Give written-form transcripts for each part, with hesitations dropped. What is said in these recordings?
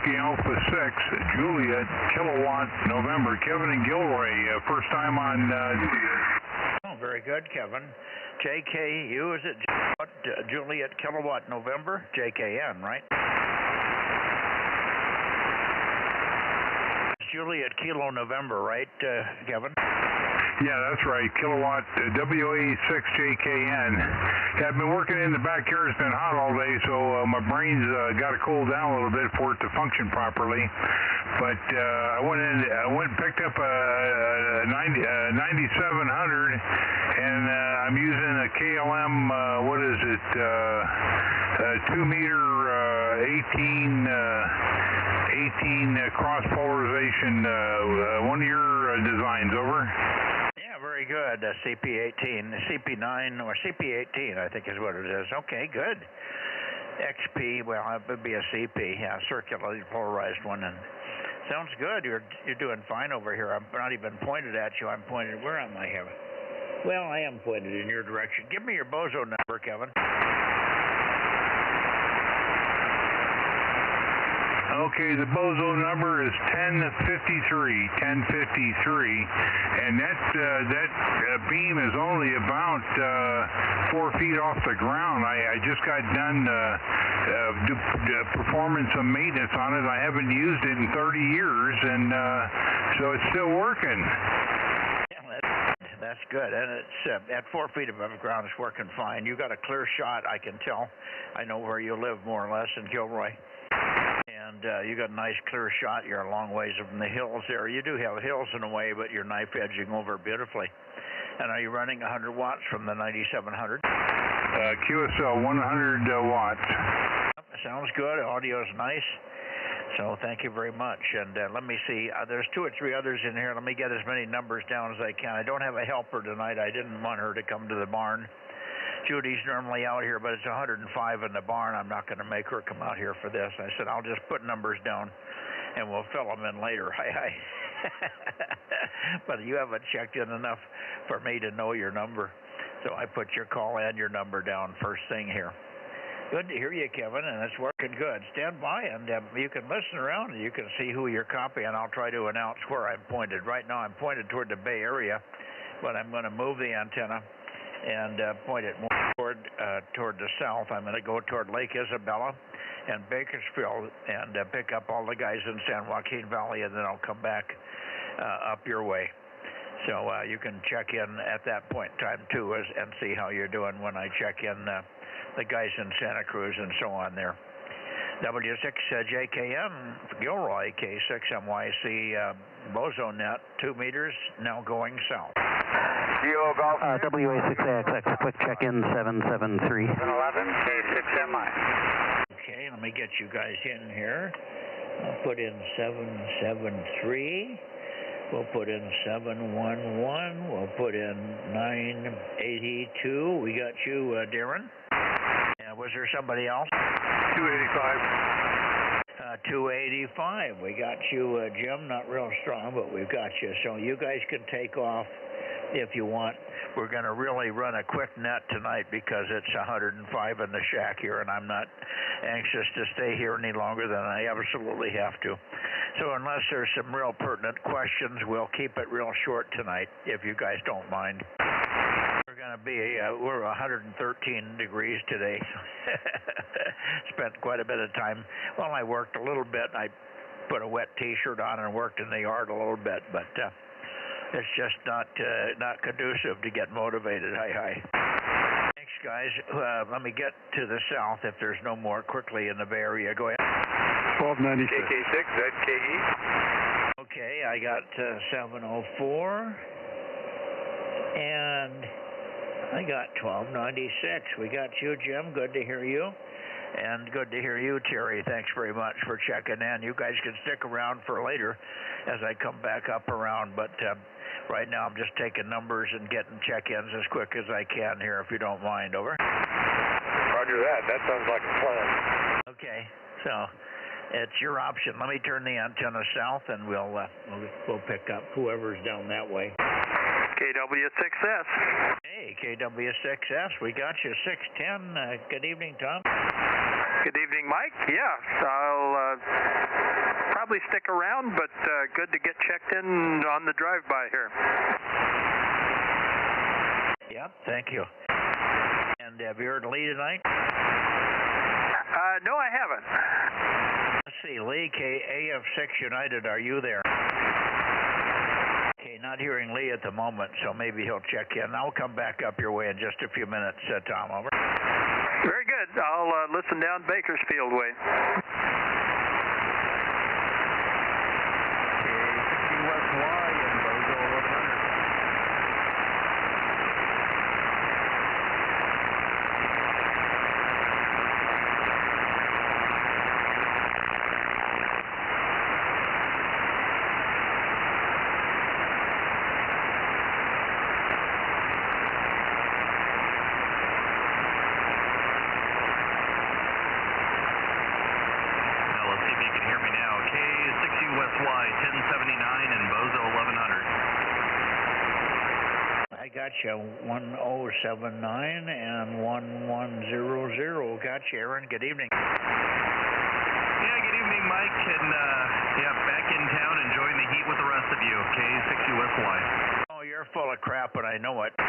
Whiskey Alpha 6, Juliet, Kilowatt, November. Kevin and Gilroy, first time on... Oh, very good, Kevin. JKU, is it Juliet, Kilowatt, November? JKN, right? Juliet, Kilo, November, right, Kevin? Yeah, that's right. Kilowatt, WA6JKN. Yeah, I've been working in the backyard. It's been hot all day, so my brain's got to cool down a little bit for it to function properly. But I went and picked up a 9700, and I'm using a KLM, what is it, 2 meter 18 cross polarization, one of your designs, over. Very good. CP18, CP9, or CP18, I think is what it is. Okay, good. XP, well, it would be a CP, yeah, circularly polarized one. And sounds good. You're doing fine over here. I'm not even pointed at you. I'm pointed. Where am I here? Well, I am pointed in your direction. Give me your Bozo number, Kevin. Okay, the Bozo number is 1053, and that beam is only about 4 feet off the ground. I just got done performing some maintenance on it. I haven't used it in 30 years, and so it's still working. That's good, and it's at 4 feet above ground. It's working fine. You got a clear shot, I can tell. I know where you live more or less in Gilroy. And you got a nice clear shot. You're a long ways from the hills there. You do have hills in a way, but you're knife edging over beautifully. And are you running 100 watts from the 9700? QSL 100 watts. Sounds good. Audio's nice. So thank you very much. And let me see. There's 2 or 3 others in here. Let me get as many numbers down as I can. I don't have a helper tonight. I didn't want her to come to the barn. Judy's normally out here, but it's 105 in the barn. I'm not going to make her come out here for this. I said, I'll just put numbers down, and we'll fill them in later. Hi. But you haven't checked in enough for me to know your number. So I put your call and your number down first thing here. Good to hear you, Kevin, and it's working good. Stand by, and you can listen around, and you can see who you're copying. I'll try to announce where I'm pointed. Right now I'm pointed toward the Bay Area, but I'm going to move the antenna and point it more toward the south. I'm going to go toward Lake Isabella and Bakersfield and pick up all the guys in San Joaquin Valley, and then I'll come back up your way. So you can check in at that point in time, too, and see how you're doing when I check in the guys in Santa Cruz and so on there. W6JKM, Gilroy, K6MYC, Bozo Net, 2 meters, now going south. WA6AXX, quick check-in 773. 11, K6MI. Okay, let me get you guys in here. I'll put in 773. We'll put in 711. We'll put in 982. We got you, Darren. Was there somebody else? 285. 285. We got you, Jim. Not real strong, but we've got you. So you guys can take off if you want. We're going to really run a quick net tonight because it's 105 in the shack here, and I'm not anxious to stay here any longer than I absolutely have to. So unless there's some real pertinent questions, we'll keep it real short tonight, if you guys don't mind. We're going to be, we're 113 degrees today. Spent quite a bit of time. Well, I worked a little bit. I put a wet T-shirt on and worked in the yard a little bit, but it's just not conducive to get motivated. Hi. Thanks, guys. Let me get to the south if there's no more quickly in the Bay Area. Go ahead. 1296. KK6, ZKE. Okay, I got 704. And I got 1296. We got you, Jim. Good to hear you. And good to hear you, Terry. Thanks very much for checking in. You guys can stick around for later as I come back up around. But right now I'm just taking numbers and getting check-ins as quick as I can here, if you don't mind. Over. Roger that. That sounds like a plan. Okay. So it's your option. Let me turn the antenna south, and we'll pick up whoever's down that way. KW6S. Hey, KW6S, we got you. 610. Good evening, Tom. Good evening, Mike. Yeah, I'll probably stick around, but good to get checked in on the drive-by here. Yep, thank you. And have you heard Lee tonight? No, I haven't. Let's see, Lee, AF6 United, are you there? Okay, not hearing Lee at the moment, so maybe he'll check in. I'll come back up your way in just a few minutes, Tom, over. Very good. I'll listen down Bakersfield way. West Y and Bozo 1100. I got you 1079 and 1100. Got you, Aaron. Good evening. Yeah, good evening, Mike. And back in town enjoying the heat with the rest of you. K6USY. Oh, you're full of crap, and I know it. Oh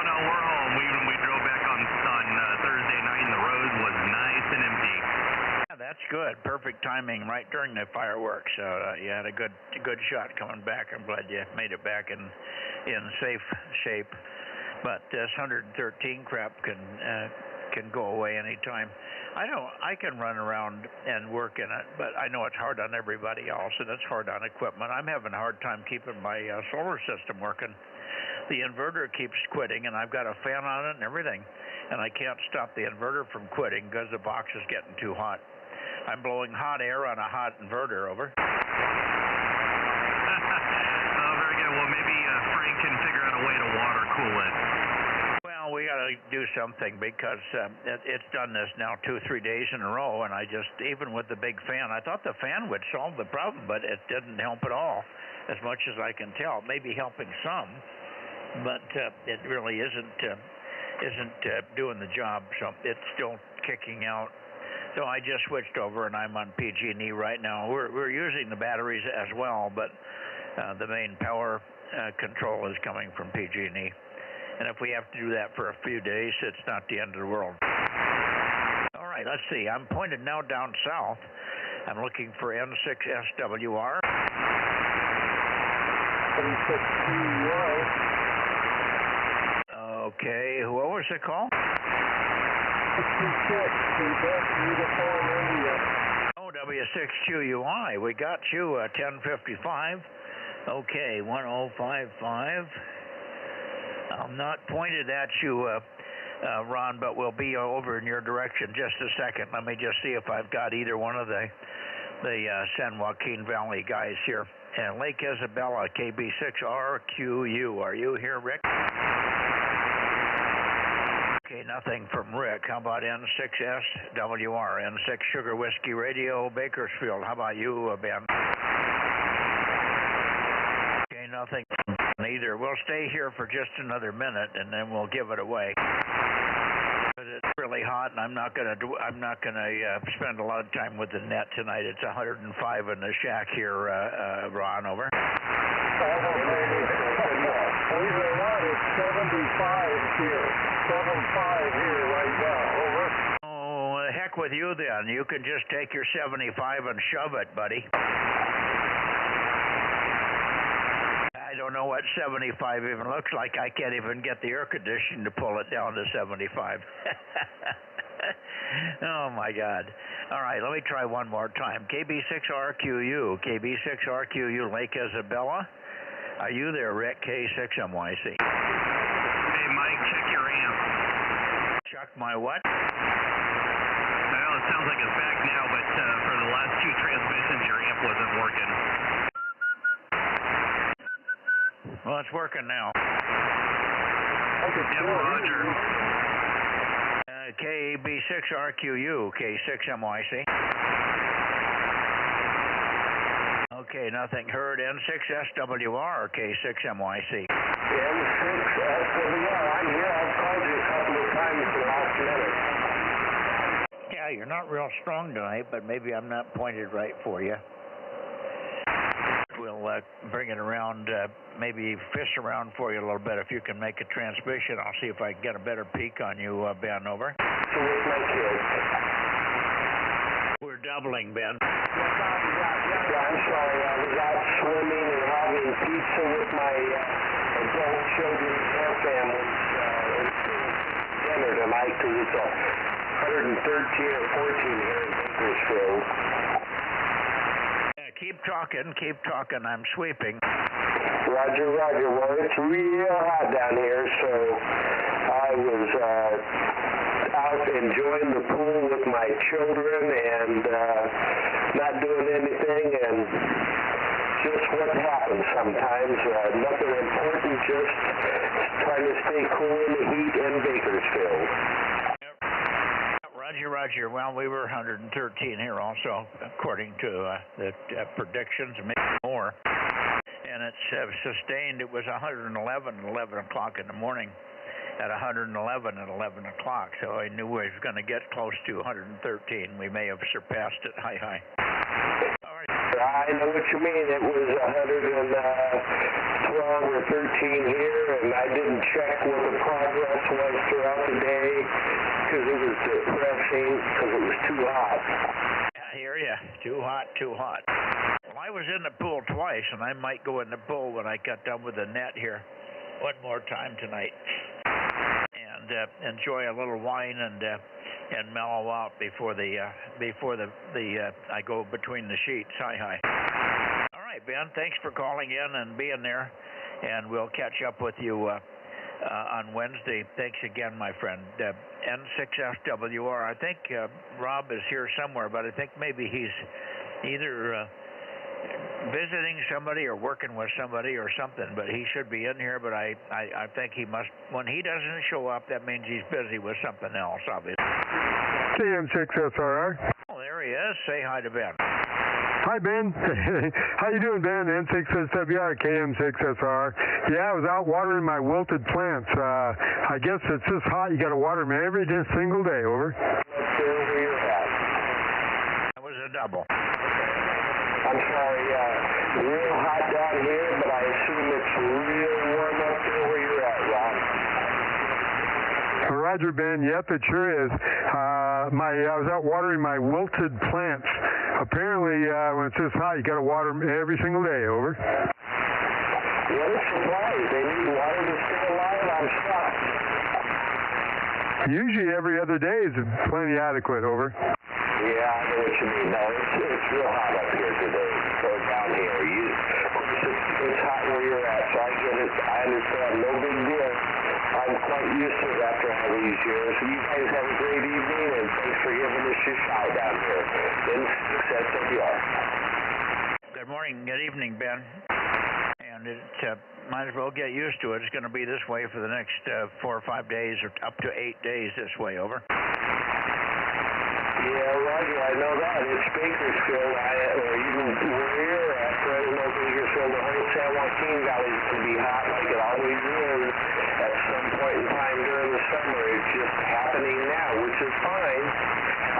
no, we're home. We drove back on Thursday night, and the road was nice and empty. That's good. Perfect timing right during the fireworks. You had a good shot coming back. I'm glad you made it back in safe shape. But this 113 crap can go away anytime. I can run around and work in it, but I know it's hard on everybody else, and it's hard on equipment. I'm having a hard time keeping my solar system working. The inverter keeps quitting, and I've got a fan on it and everything, and I can't stop the inverter from quitting because the box is getting too hot. I'm blowing hot air on a hot inverter, over. Oh, very good. Well, maybe Frank can figure out a way to water cool it. Well, we got to do something because it's done this now 2-3 days in a row, and I just, even with the big fan, I thought the fan would solve the problem, but it didn't help at all, as much as I can tell. Maybe helping some, but it really isn't doing the job, so it's still kicking out. So I just switched over, and I'm on PG&E right now. We're using the batteries as well, but the main power control is coming from PG&E. And if we have to do that for a few days, it's not the end of the world. All right, let's see. I'm pointed now down south. I'm looking for N6SWR. Okay, what was the call? 66, W6QUI. We got you 1055. Okay, 1055. I'm not pointed at you, Ron, but we'll be over in your direction just a second. Let me just see if I've got either one of the San Joaquin Valley guys here. And Lake Isabella, KB6RQU. Are you here, Rick? Okay, nothing from Rick. How about N6SWR, N6 Sugar Whiskey Radio, Bakersfield? How about you, Ben? Okay, nothing either. We'll stay here for just another minute, and then we'll give it away. But it's really hot, and I'm not gonna spend a lot of time with the net tonight. It's 105 in the shack here, Ron, over. Believe it or not, it's 75 here. 75 here right now. Over. Oh, heck with you then. You can just take your 75 and shove it, buddy. I don't know what 75 even looks like. I can't even get the air conditioning to pull it down to 75. Oh, my God. All right, let me try one more time. KB6RQU, KB6RQU, Lake Isabella. Are you there, Rick? K6MYC. Hey, Mike, check your amp. Check my what? Well, it sounds like it's back now, but for the last 2 transmissions, your amp wasn't working. Well, it's working now. Yep, Roger. KB6RQU, K6MYC. Okay, nothing heard. N6SWR, K6MYC. N6SWR, I'm here. I've called you a couple of times in the last minute. Yeah, I you're not real strong tonight, but maybe I'm not pointed right for you. We'll bring it around, maybe fish around for you a little bit. If you can make a transmission, I'll see if I can get a better peek on you, Ben, over. So with my kids. We're doubling, Ben. Yeah, I'm sorry. I was out swimming and having pizza with my adult children and families. Dinner tonight because it's 113 or 14 here in Bakersfield. Keep talking. I'm sweeping. Roger. Well, it's real hot down here, so I was out enjoying the pool with my children and not doing anything, and just what happens sometimes. Nothing important, just trying to stay cool in the heat in Bakersfield. Roger. Well, we were 113 here also, according to the predictions, maybe more. And it's sustained. It was 111 at 11 o'clock in the morning, at 111 at 11 o'clock. So I knew we was going to get close to 113. We may have surpassed it. Hi. All right. I know what you mean. It was 112 or 13 here, and I didn't check what the progress was throughout the day because it was depressing because it was too hot. I hear you. Too hot. Well, I was in the pool twice, and I might go in the pool when I got done with the net here one more time tonight and enjoy a little wine and mellow out before I go between the sheets. Hi. All right, Ben, thanks for calling in and being there, and we'll catch up with you on Wednesday. Thanks again, my friend. N6FWR. I think Rob is here somewhere, but I think maybe he's either visiting somebody or working with somebody or something, but he should be in here. But I think he must. When he doesn't show up, that means he's busy with something else, obviously. KM6SRR. Oh, there he is. Say hi to Ben. Hi, Ben. How you doing, Ben? N6SWR, KM6SR. Yeah, I was out watering my wilted plants. I guess it's this hot, you got to water them every single day, over. That was a double. I'm sorry, real hot down here, but I assume it's real warm up there where you're at, Rob. Roger, Ben. Yep, it sure is. I was out watering my wilted plants. Apparently, when it's this hot, you got to water them every single day, over. What a surprise. They need water to stay alive. I'm shocked. Usually every other day is plenty adequate, over. Yeah, I know what you mean. No, it's real hot up here today, or down here. Of course, it's hot where you're at, so I get it. I understand. No big deal. I'm quite used to it after all these years. So you guys have a great evening, and thanks for giving us your shout down here. N6SWR. Good morning. Good evening, Ben. And it might as well get used to it. It's going to be this way for the next 4 or 5 days, or up to 8 days this way, over. Yeah, Roger, I know that. It's Bakersfield, or even where you're at, Fresno, Bakersfield, the whole San Joaquin Valley is going to be hot like it always is at some point in time during the summer. It's just happening now, which is fine.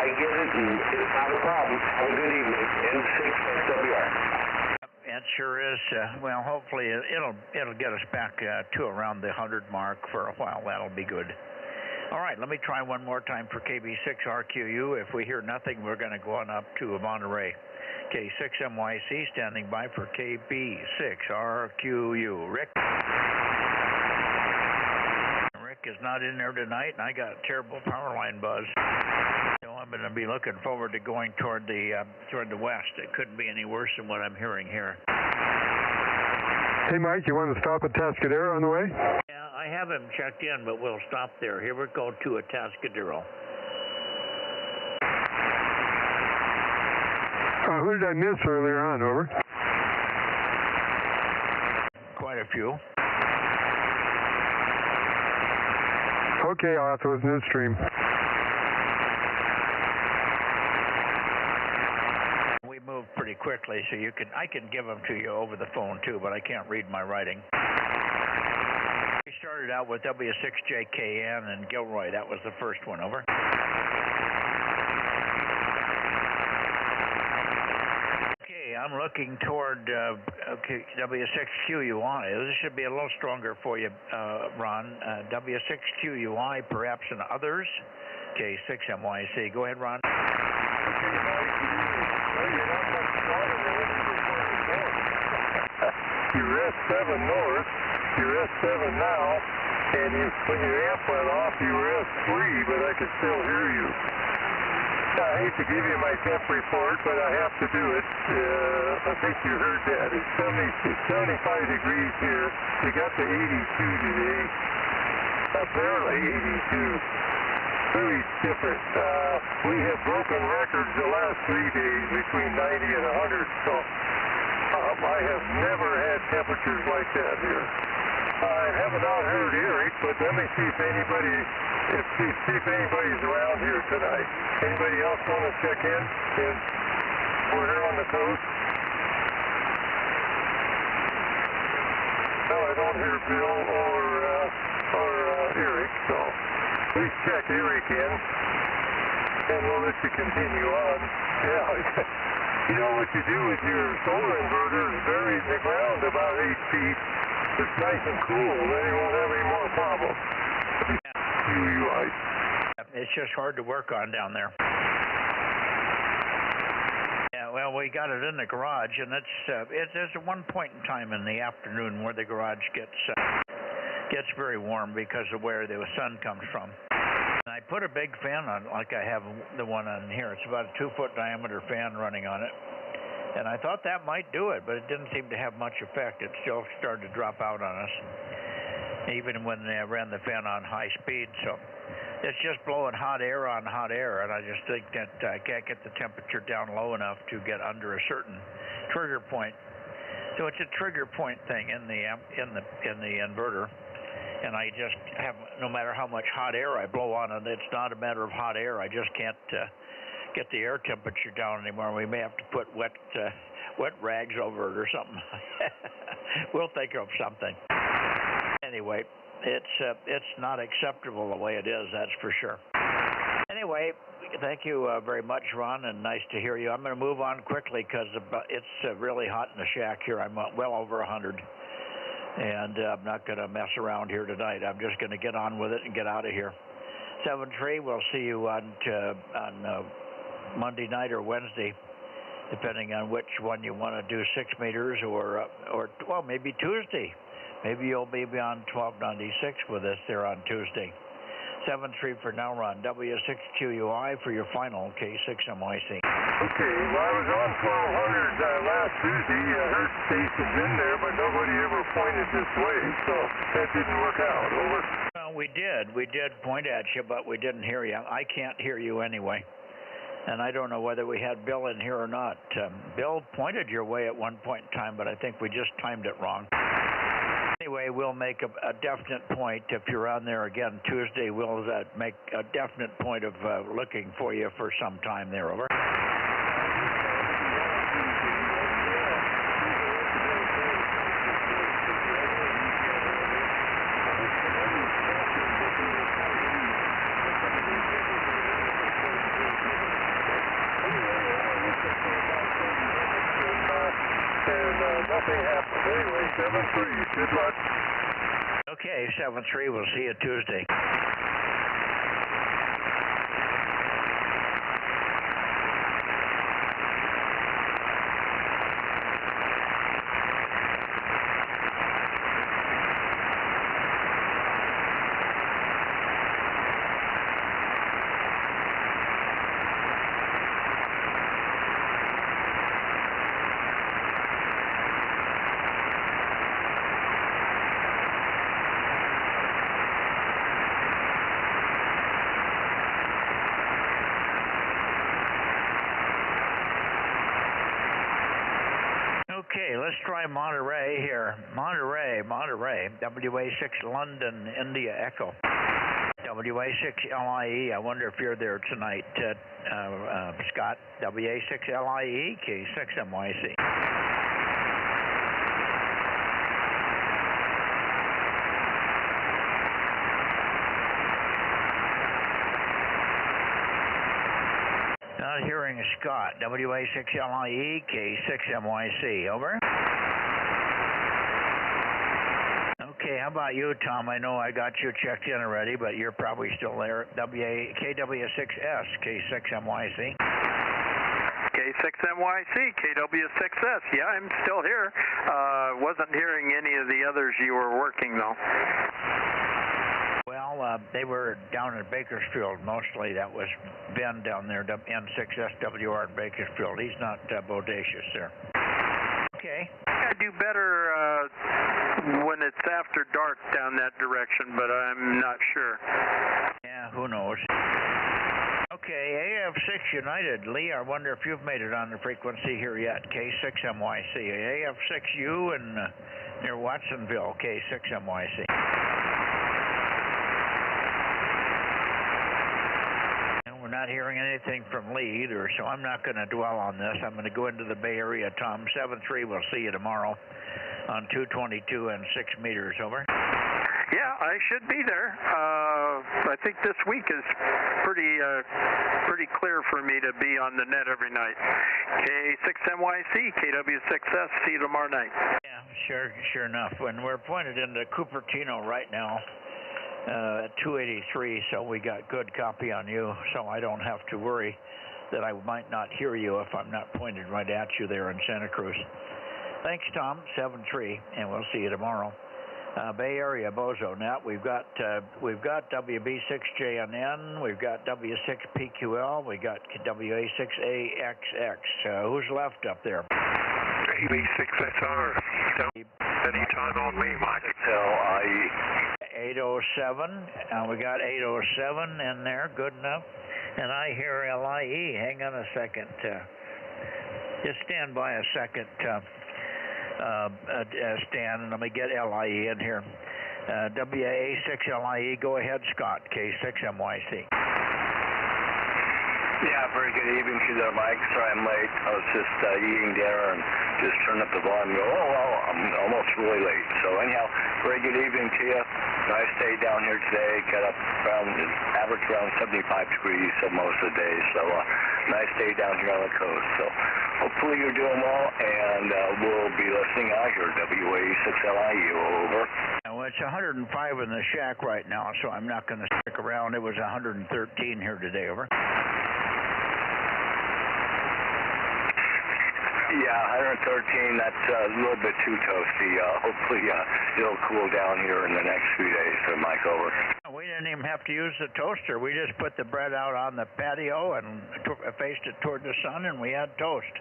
I get it, and it's not a problem. Have a good evening. N6SWR. It sure is. Well, hopefully it'll get us back to around the 100 mark for a while. That'll be good. All right, let me try one more time for KB6RQU. If we hear nothing, we're going to go on up to Monterey. K6MYC standing by for KB6RQU. Rick is not in there tonight, and I got a terrible power line buzz. So I'm going to be looking forward to going toward the west. It couldn't be any worse than what I'm hearing here. Hey, Mike, you want to stop at Tascadero on the way? Yeah, I have him checked in, but we'll stop there. Here we go to Atascadero. Who did I miss earlier on, over? Quite a few. Okay, I'll have to listen to the stream. We move pretty quickly, so I can give them to you over the phone too, but I can't read my writing. We started out with W6JKN and Gilroy. That was the first one, over. Okay, I'm looking toward W6QUI. This should be a little stronger for you, Ron. W6QUI, perhaps, and others. Okay, 6MYC. Go ahead, Ron. Okay, Mike. Well, you're not much stronger than what you were before. You're S7 north. You're S7 now. And when your amp went off, you were S3, but I could still hear you. I hate to give you my temp report, but I have to do it. I think you heard that. It's 75 degrees here. We got to 82 today. Barely 82. Very different. We have broken records the last 3 days between 90 and 100, so I have never had temperatures like that here. I haven't heard Eric, but let me see if anybody's around here tonight. Anybody else want to check in? We're here on the coast. No, I don't hear Bill or Eric, so please check Eric in, and we'll let you continue on. Yeah, you know what you do with your solar inverter is bury in the ground about 8 feet. It's nice and cool, then you won't have any more problems. It's just hard to work on down there. Yeah, well, we got it in the garage, and there's one point in time in the afternoon where the garage gets very warm because of where the sun comes from. And I put a big fan on, like I have the one on here. It's about a 2-foot diameter fan running on it. And I thought that might do it, but it didn't seem to have much effect. It still started to drop out on us, even when they ran the fan on high speed. So it's just blowing hot air on hot air, and I just think that I can't get the temperature down low enough to get under a certain trigger point. So it's a trigger point thing in the inverter, and I just have, no matter how much hot air I blow on it, it's not a matter of hot air. I just can't get the air temperature down anymore. We may have to put wet rags over it or something. We'll think of something. Anyway, it's not acceptable the way it is, that's for sure. Anyway, thank you very much, Ron, and nice to hear you. I'm going to move on quickly because it's really hot in the shack here. I'm well over 100, and I'm not going to mess around here tonight. I'm just going to get on with it and get out of here. 7-3, we'll see you on Monday night or Wednesday, depending on which one you want to do, 6 meters or well, maybe Tuesday. Maybe you'll be on 1296 with us there on Tuesday. 7-3 for now, Ron. W6QUI for your final K6MYC. Okay, well, I was on 1200 last Tuesday. I heard stations in there, but nobody ever pointed this way, so that didn't work out. Over. Well, we did point at you, but we didn't hear you. I can't hear you anyway. And I don't know whether we had Bill in here or not. Bill pointed your way at one point in time, but I think we just timed it wrong. Anyway, we'll make a definite point. If you're on there again Tuesday, we'll make a definite point of looking for you for some time there. Over. Nothing happened. Anyway, 7-3. Good luck. Okay, 7-3. We'll see you Tuesday. Okay, let's try Monterey here. Monterey, WA6 London, India Echo. WA6 LIE, I wonder if you're there tonight, Scott. WA6 LIE, K6MYC. Scott, WA6LIE, K6MYC, over. Okay, how about you, Tom? I know I got you checked in already, but you're probably still there. KW6S, K6MYC. K6MYC, KW6S. Yeah, I'm still here. Wasn't hearing any of the others you were working, though. Well, they were down in Bakersfield mostly. That was Ben down there, N6SWR in Bakersfield. He's not bodacious there. Okay. I do better when it's after dark down that direction, but I'm not sure. Yeah, who knows? Okay, AF6 United. Lee, I wonder if you've made it on the frequency here yet. K6MYC. AF6U and near Watsonville, K6MYC. And we're not hearing anything from Lee either, so I'm not going to dwell on this. I'm going to go into the Bay Area. Tom 73, we'll see you tomorrow on 222 and 6 meters, over. Yeah, I should be there. I think this week is pretty clear for me to be on the net every night. K6MYC, KW6S, see you tomorrow night. Yeah, sure enough. When we're pointed into Cupertino right now at 283, so we got good copy on you, so I don't have to worry that I might not hear you if I'm not pointed right at you there in Santa Cruz. Thanks, Tom, 73, and we'll see you tomorrow. Bay Area Bozo Net. We've got WB6JNN. We've got W6PQL. We got WA6AXX. Who's left up there? AB6SR. Anytime on me, Mike. LIE. 807. We got 807 in there. Good enough. And I hear LIE. Hang on a second. Just stand by a second. Stan, and let me get LIE in here. WA6LIE, go ahead, Scott, K6MYC. Yeah, very good evening to you there, Mike. Sorry I'm late. I was just eating dinner and just turned up the volume. Oh, well, I'm almost really late. So anyhow, very good evening to you. Nice day down here today. Got up average around 75 degrees so most of the day. So nice day down here on the coast. So hopefully you're doing well, and we'll be listening out here. WA6LIE, over. Well, it's 105 in the shack right now, so I'm not going to stick around. It was 113 here today, over. Yeah, 113, that's a little bit too toasty. Hopefully it'll cool down here in the next few days, so Mike, over. We didn't even have to use the toaster. We just put the bread out on the patio and faced it toward the sun, and we had toast.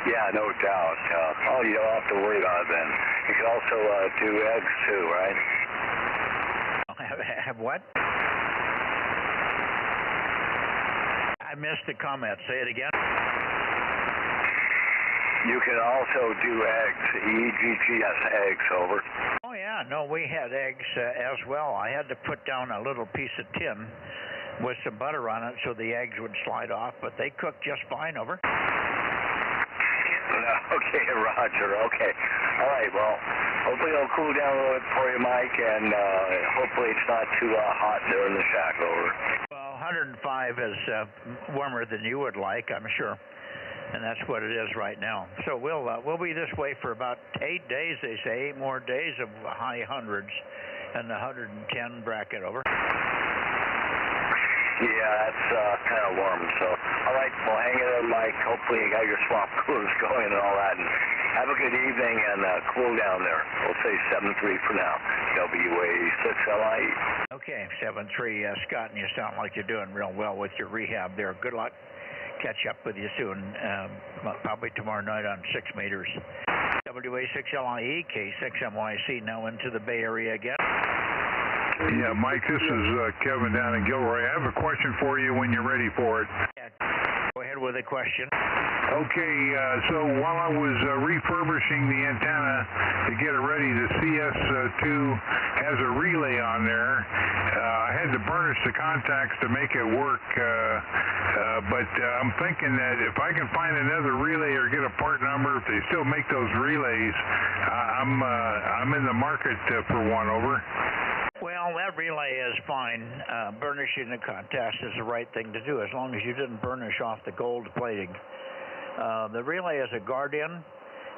Yeah, no doubt. Oh, you don't have to worry about it then. You can also do eggs too, right? Have what? I missed the comment. Say it again. You can also do eggs, EGGS, eggs, over. Oh, yeah. No, we had eggs as well. I had to put down a little piece of tin with some butter on it so the eggs would slide off, but they cooked just fine, over. Okay, Roger. Okay. All right, well, hopefully it'll cool down a little bit for you, Mike, and hopefully it's not too hot there in the shack, over. Well, 105 is warmer than you would like, I'm sure, and that's what it is right now. So we'll be this way for about 8 days, they say, 8 more days of high hundreds and the 110 bracket, over. Yeah, that's kind of warm, so. All right, well, hang in there, Mike. Hopefully you got your swamp coolers going and all that. And have a good evening and cool down there. We'll say 7-3 for now. WA6LIE. Okay, 7-3, Scott, and you sound like you're doing real well with your rehab there. Good luck. Catch up with you soon, probably tomorrow night on 6 meters. WA6LIE, K6MYC, now into the Bay Area again. Yeah, Mike, this is Kevin down in Gilroy. I have a question for you when you're ready for it. Yeah. Go ahead with a question. Okay, so while I was refurbishing the antenna to get it ready, the CS2 has a relay on there. I had to burnish the contacts to make it work, but I'm thinking that if I can find another relay or get a part number, if they still make those relays, I'm in the market for one, over. Well, that relay is fine. Burnishing the contacts is the right thing to do as long as you didn't burnish off the gold plating. The relay is a Guardian.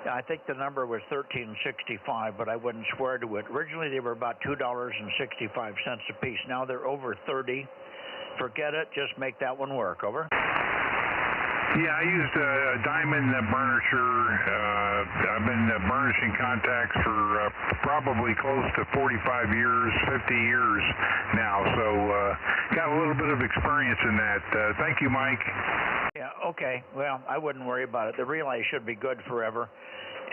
I think the number was $13.65, but I wouldn't swear to it. Originally, they were about $2.65 a piece. Now they're over $30. Forget it. Just make that one work. Over. Yeah, I used a diamond burnisher. I've been burnishing contacts for probably close to 45 years, 50 years now. So got a little bit of experience in that. Thank you, Mike. Yeah, okay. Well, I wouldn't worry about it. The relay should be good forever.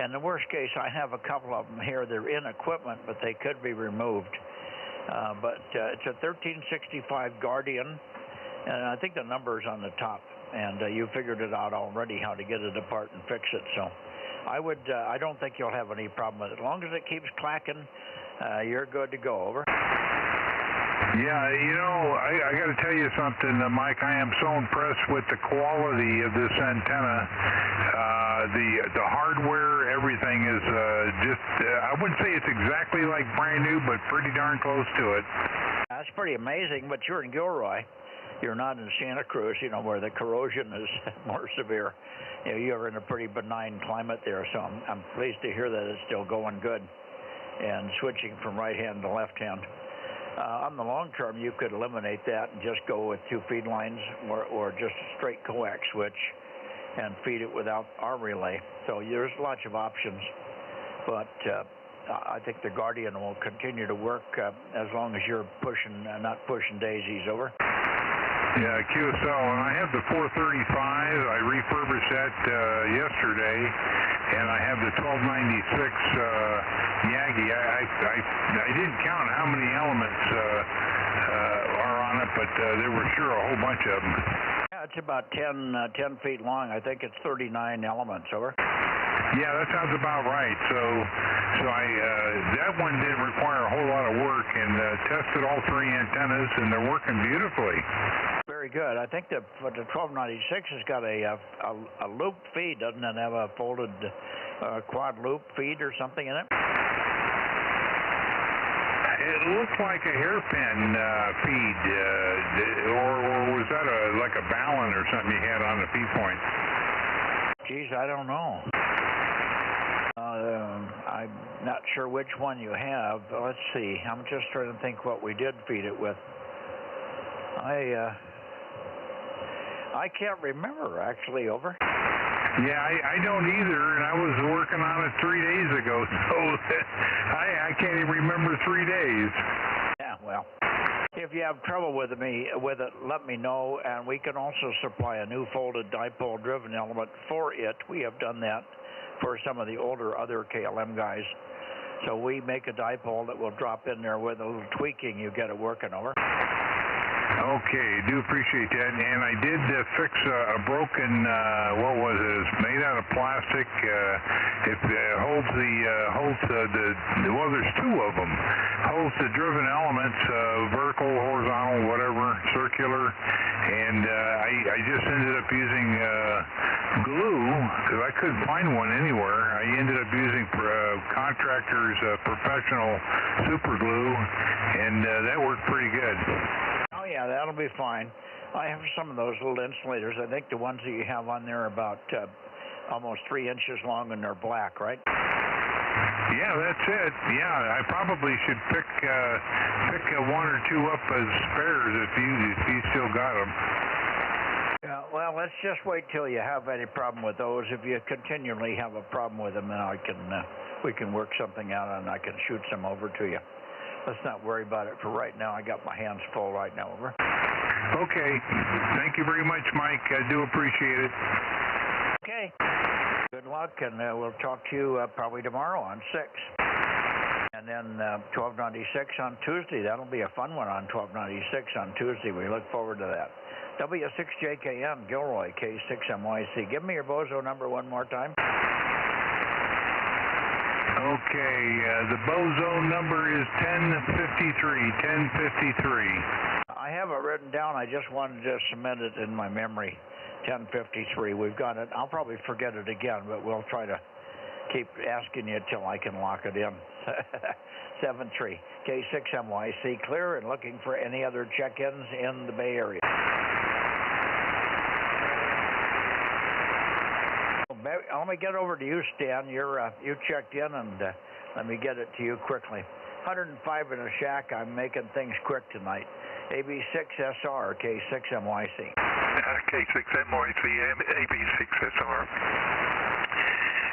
In the worst case, I have a couple of them here. They're in equipment, but they could be removed. But it's a 1365 Guardian, and I think the number's on the top. And you figured it out already how to get it apart and fix it. So I don't think you'll have any problem with it. As long as it keeps clacking, you're good to go. Over. Yeah, you know, I got to tell you something, Mike. I am so impressed with the quality of this antenna. The hardware, everything is just, I wouldn't say it's exactly like brand new, but pretty darn close to it. That's pretty amazing, but you're in Gilroy. You're not in Santa Cruz, you know, where the corrosion is more severe. You know, you're in a pretty benign climate there, so I'm pleased to hear that it's still going good and switching from right hand to left hand. On the long term, you could eliminate that and just go with 2 feed lines or just a straight coax switch and feed it without our relay. So there's lots of options, but I think the Guardian will continue to work as long as you're not pushing daisies. Over. Yeah, QSL, and I have the 435. I refurbished that yesterday, and I have the 1296 Yagi. I didn't count how many elements are on it, but there were sure a whole bunch of them. Yeah, it's about 10 feet long. I think it's 39 elements. Over. Yeah, that sounds about right. So that one didn't require a whole lot of work, and tested all 3 antennas, and they're working beautifully. Very good. I think the 1296 has got a loop feed, doesn't it? Have a folded quad loop feed or something in it? It looks like a hairpin feed, or was that like a balun or something you had on the feed point? Geez, I don't know. I'm not sure which one you have. Let's see. I'm just trying to think what we did feed it with. I can't remember, actually. Over. Yeah, I don't either, and I was working on it 3 days ago, so I can't even remember 3 days. Yeah, well, if you have trouble with it, let me know, and we can also supply a new folded dipole-driven element for it. We have done that for some of the older other KLM guys. So we make a dipole that will drop in there with a little tweaking. You get it working. Over. Okay, do appreciate that. And I did fix a broken, what was it? It's made out of plastic. It holds well, there's 2 of them. Holds the driven elements, vertical, horizontal, whatever, circular. And I just ended up using glue, because I couldn't find one anywhere. I ended up using contractors' professional super glue, and that worked pretty good. Oh, yeah, that'll be fine. I have some of those little insulators. I think the ones that you have on there are about almost 3 inches long, and they're black, right? Yeah, that's it. Yeah, I probably should pick 1 or 2 up as spares if you still got them. Yeah, well, let's just wait till you have any problem with those. If you continually have a problem with them, then we can work something out, and I can shoot some over to you. Let's not worry about it for right now. I got my hands full right now. Over. Okay. Thank you very much, Mike. I do appreciate it. Okay. Good luck, and we'll talk to you probably tomorrow on 6. And then 1296 on Tuesday. That'll be a fun one on 1296 on Tuesday. We look forward to that. W6JKM, Gilroy, K6MYC. Give me your Bozo number one more time. Okay, the Bozo number is 1053. I have it written down. I just wanted to cement it in my memory. 1053. We've got it. I'll probably forget it again, but we'll try to keep asking you till I can lock it in. 73. K6MYC clear and looking for any other check-ins in the Bay Area. Let me get over to you, Stan. You checked in, and let me get it to you quickly. 105 in a shack. I'm making things quick tonight. AB6SR, K6MYC. K6MYC, AB6SR.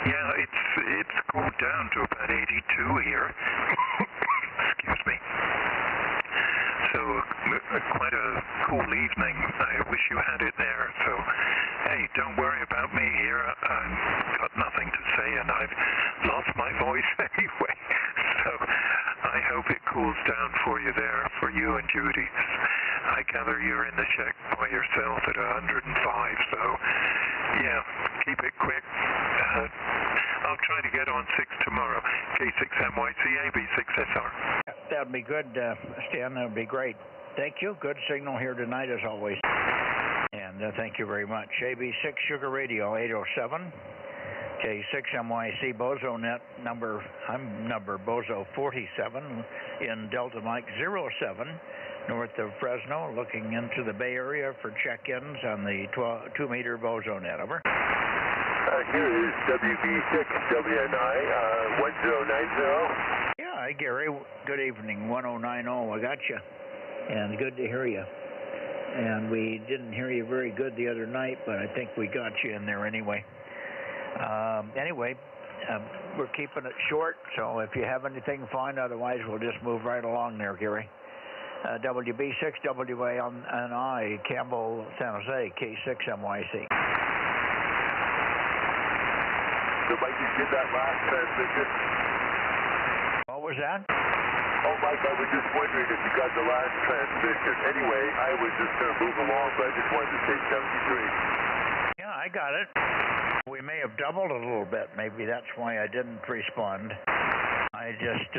Yeah, it's cooled down to about 82 here. Excuse me. So quite a cool evening. I wish you had it there. So, hey, don't worry about me here. I've got nothing to say, and I've lost my voice anyway. So I hope it cools down for you there, for you and Judy. I gather you're in the shack by yourself at 105. So, yeah, keep it quick. I'll try to get on 6 tomorrow. K6MYC, AB6SR. That'd be good, Stan. That'd be great. Thank you. Good signal here tonight, as always. And thank you very much. AB6 Sugar Radio 807. K6MYC Bozo Net number Bozo 47 in Delta Mike 07 north of Fresno, looking into the Bay Area for check-ins on the 2-meter Bozo Net. Over. Here is WB6WNI 1090. Yeah, hi Gary. Good evening. 1090. I got you. And good to hear you. And we didn't hear you very good the other night, but I think we got you in there anyway. We're keeping it short, so if you have anything, fine. Otherwise, we'll just move right along there, Gary. WB6WANI, Campbell, San Jose, K6MYC. So, Mike, you did that last transmission? What was that? Oh, Mike, I was just wondering if you got the last transmission. Anyway, I was just going to move along, but I just wanted to say 73. Yeah, I got it. We may have doubled a little bit. Maybe that's why I didn't respond. I just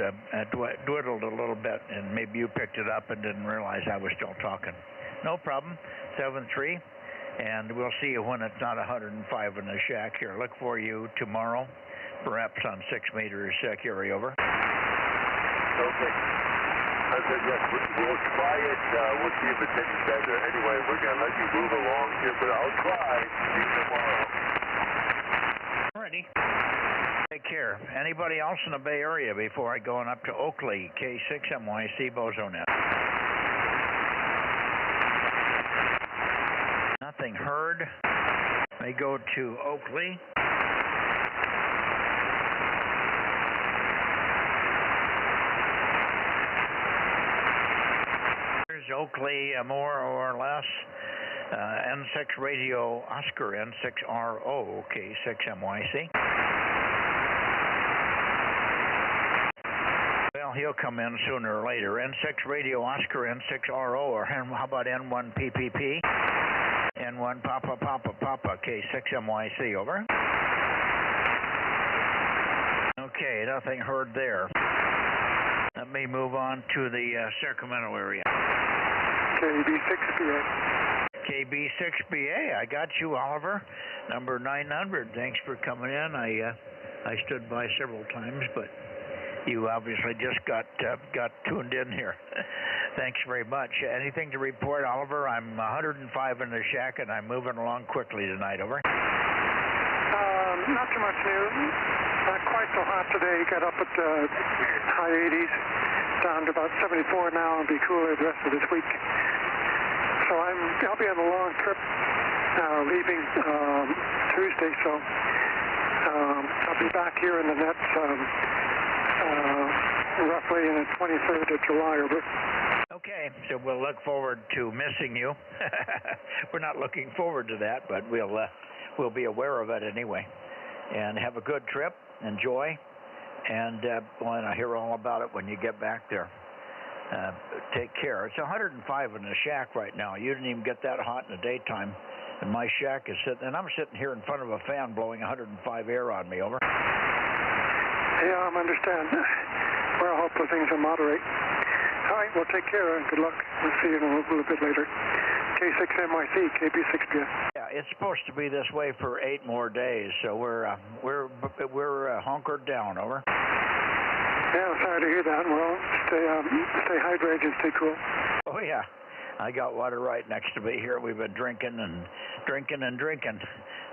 dwiddled a little bit, and maybe you picked it up and didn't realize I was still talking. No problem. 73. And we'll see you when it's not 105 in the shack here. Look for you tomorrow, perhaps on 6 meters, carry over. Okay. I said, yes, we'll try it. We'll see if it's any better. Anyway, we're going to let you move along here, but I'll try. See you tomorrow. Alrighty. Take care. Anybody else in the Bay Area before I go on up to Oakley, K6MYC Bozo Net? Nothing heard. They go to Oakley. There's Oakley, more or less. N6 Radio Oscar N6RO, K6MYC. Well, he'll come in sooner or later. N6 Radio Oscar N6RO, or how about N1 PPP? N1 Papa K6MYC, over. Okay, nothing heard there. Let me move on to the Sacramento area. KB6BA. KB6BA, I got you, Oliver. Number 900. Thanks for coming in. I stood by several times, but you obviously just got tuned in here. Thanks very much. Anything to report, Oliver? I'm 105 in the shack, and I'm moving along quickly tonight. Over. Not too much new. Not quite so hot today. Got up at high 80s, down to about 74 now, and be cooler the rest of this week. So I'll be on a long trip leaving Tuesday, so I'll be back here in the nets roughly in the 23rd of July. Over. Okay, so we'll look forward to missing you. We're not looking forward to that, but we'll be aware of it anyway. And have a good trip. Enjoy. And want to hear all about it when you get back there. Take care. It's 105 in the shack right now. You didn't even get that hot in the daytime. And my shack is sitting, and I'm sitting here in front of a fan blowing 105 air on me. Over. Yeah, I understand. Well, hopefully things will moderate. All right, well, take care and good luck. We'll see you in a little bit later. K6MYC, KB6BA. Yeah, it's supposed to be this way for 8 more days, so we're hunkered down. Over. Yeah, I'm sorry to hear that. Well, stay hydrated and stay cool. Oh, yeah. I got water right next to me here. We've been drinking and drinking and drinking.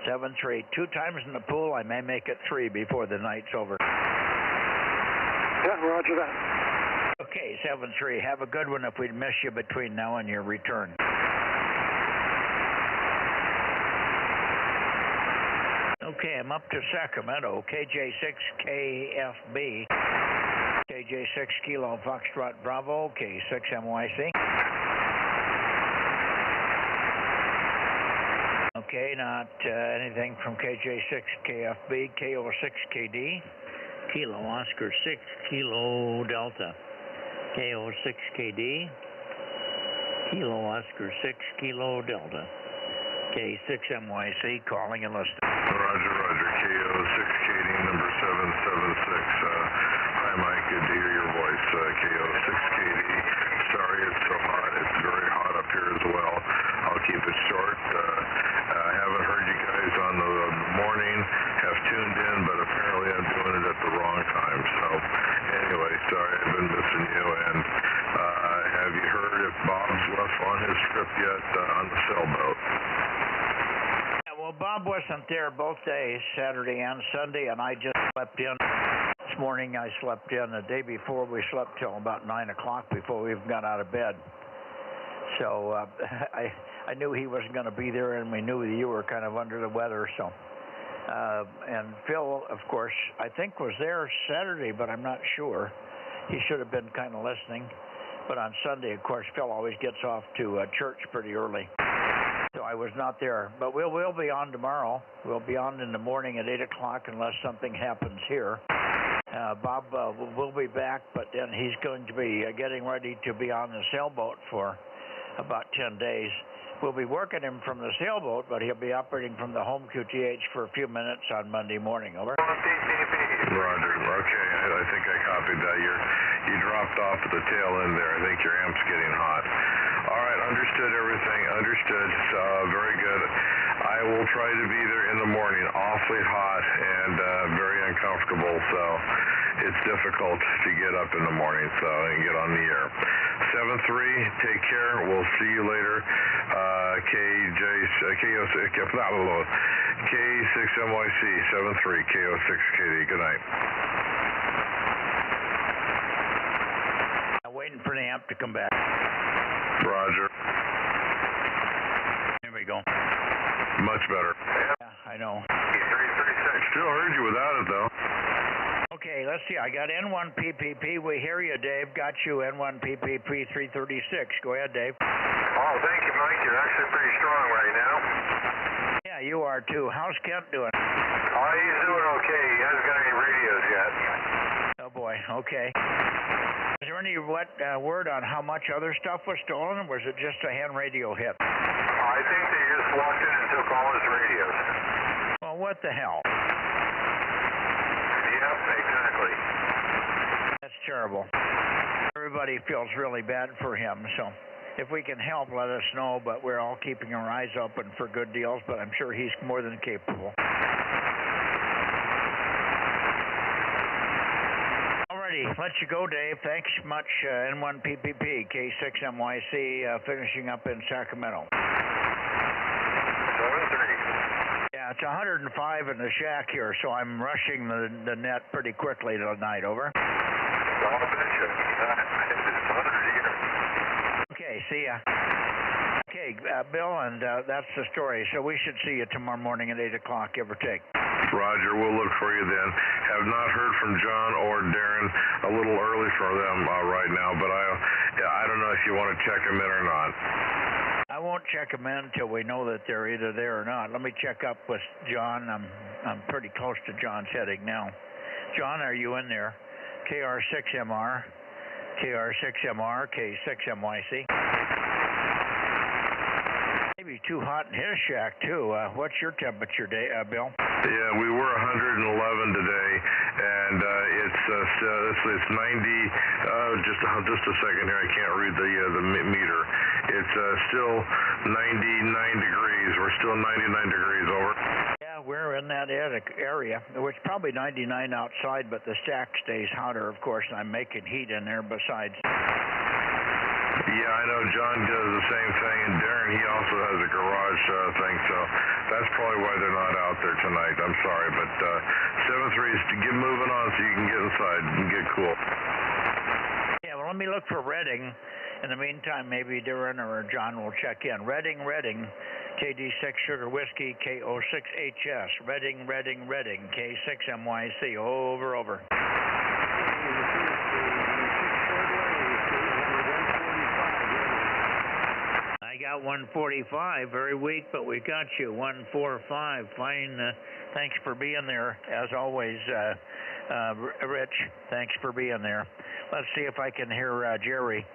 7-3. 2 times in the pool. I may make it 3 before the night's over. Yeah, roger that. Okay, 7-3. Have a good one if we miss you between now and your return. Okay, I'm up to Sacramento. KJ6KFB. KJ6 Kilo Foxtrot Bravo. K6MYC. Okay, not anything from KJ6KFB. KO6KD. Kilo Oscar 6 Kilo Delta. KO6KD. Kilo Oscar 6 Kilo Delta. K6MYC calling and listening. Roger, roger. KO6KD number 776. Hi, Mike. Good to hear your voice. KO6KD. Sorry it's so hot. It's very hot up here as well. I'll keep it short. I haven't heard you guys on the morning. Have tuned in, but apparently I'm doing it at the wrong time. So anyway, sorry I've been missing you. And have you heard if Bob's left on his trip yet on the sailboat? Well, Bob wasn't there both days, Saturday and Sunday, and I just slept in. This morning I slept in. The day before we slept till about 9 o'clock before we even got out of bed. So I knew he wasn't going to be there, and we knew you were kind of under the weather. So and Phil, of course, I think was there Saturday, but I'm not sure. He should have been kind of listening. But on Sunday, of course, Phil always gets off to church pretty early. So I was not there, but we'll be on tomorrow. We'll be on in the morning at 8 o'clock unless something happens here. Bob will be back, but then he's going to be getting ready to be on the sailboat for about 10 days. We'll be working him from the sailboat, but he'll be operating from the home QTH for a few minutes on Monday morning. Over. Roger. Okay, I think I copied that. You dropped off at the tail end there. I think your amp's getting hot. All right, understood everything. Understood. Very good. I will try to be there in the morning. Awfully hot and very uncomfortable, so it's difficult to get up in the morning, so I can get on the air. 7-3, take care. We'll see you later. K6MYC 73 KO6KD. Good night. I'm waiting for the amp to come back. Roger. Here we go. Much better. Yeah, I know. 336. Still heard you without it, though. Okay, let's see. I got N1PPP. We hear you, Dave. Got you, N1PPP 336. Go ahead, Dave. Oh, thank you, Mike. You're actually pretty strong right now. Yeah, you are, too. How's Kent doing? Oh, he's doing okay. He hasn't got any radios yet. Oh, boy. Okay. Is there any word on how much other stuff was stolen, or was it just a hand radio hit? I think they just walked in and took all his radios. Well, what the hell? Yep, exactly. That's terrible. Everybody feels really bad for him, so if we can help, let us know, but we're all keeping our eyes open for good deals, but I'm sure he's more than capable. Alrighty, let you go, Dave. Thanks much, N1PPP, K6MYC, finishing up in Sacramento. 7-3. Yeah, it's 105 in the shack here, so I'm rushing the net pretty quickly tonight. Over. I'll bet you. It's 100 here. Okay, see ya. Okay, Bill, and that's the story. So we should see you tomorrow morning at 8 o'clock, give or take. Roger, we'll look for you then. Have not heard from John or Darren. A little early for them right now, but I don't know if you want to check them in or not. I won't check them in until we know that they're either there or not. Let me check up with John. I'm pretty close to John's heading now. John, are you in there? KR6MR, KR6MR, K6MYC. Maybe too hot in his shack, too. What's your temperature, Bill? Yeah, we were 111 today, and it's 90. Just a second here. I can't read the meter. It's still 99 degrees. We're still 99 degrees. Over. Yeah, we're in that area. It's probably 99 outside, but the stack stays hotter, of course, and I'm making heat in there besides. Yeah, I know John does the same thing, and Darren, he also has a garage thing, so that's probably why they're not out there tonight. I'm sorry, but 7-3 is to get moving on so you can get inside and get cool. Yeah, well, let me look for Redding. In the meantime, maybe Darren or John will check in. Redding, KD6 Sugar Whiskey, KO6HS. Redding, K6MYC. Over. I got 145, very weak, but we got you. 145, fine. Thanks for being there, as always, Rich. Thanks for being there. Let's see if I can hear Jerry.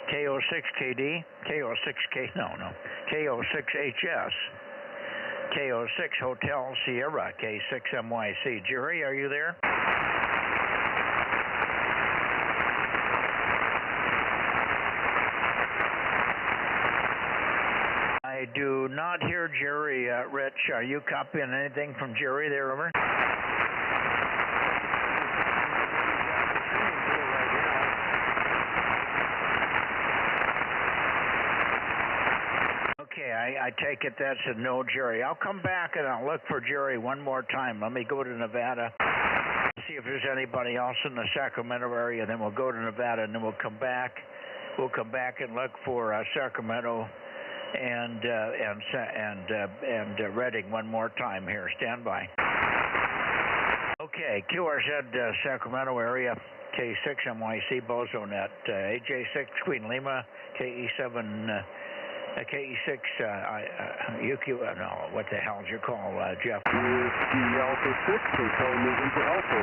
KO6KD, KO6HS, KO6 Hotel Sierra, K6MYC. Jerry, are you there? I do not hear Jerry, Rich. Are you copying anything from Jerry there, over? Okay, I take it that's a no, Jerry. I'll come back and I'll look for Jerry one more time. Let me go to Nevada, see if there's anybody else in the Sacramento area. Then we'll go to Nevada, and then we'll come back. We'll come back and look for Sacramento and Redding one more time here. Stand by. Okay, QRZ Sacramento area, K6MYC Bozo Net, AJ6 Queen Lima, KE7. KE6, UQ, no, what the hell's your call, Jeff? Whiskey Alpha 6, Hotel November Alpha,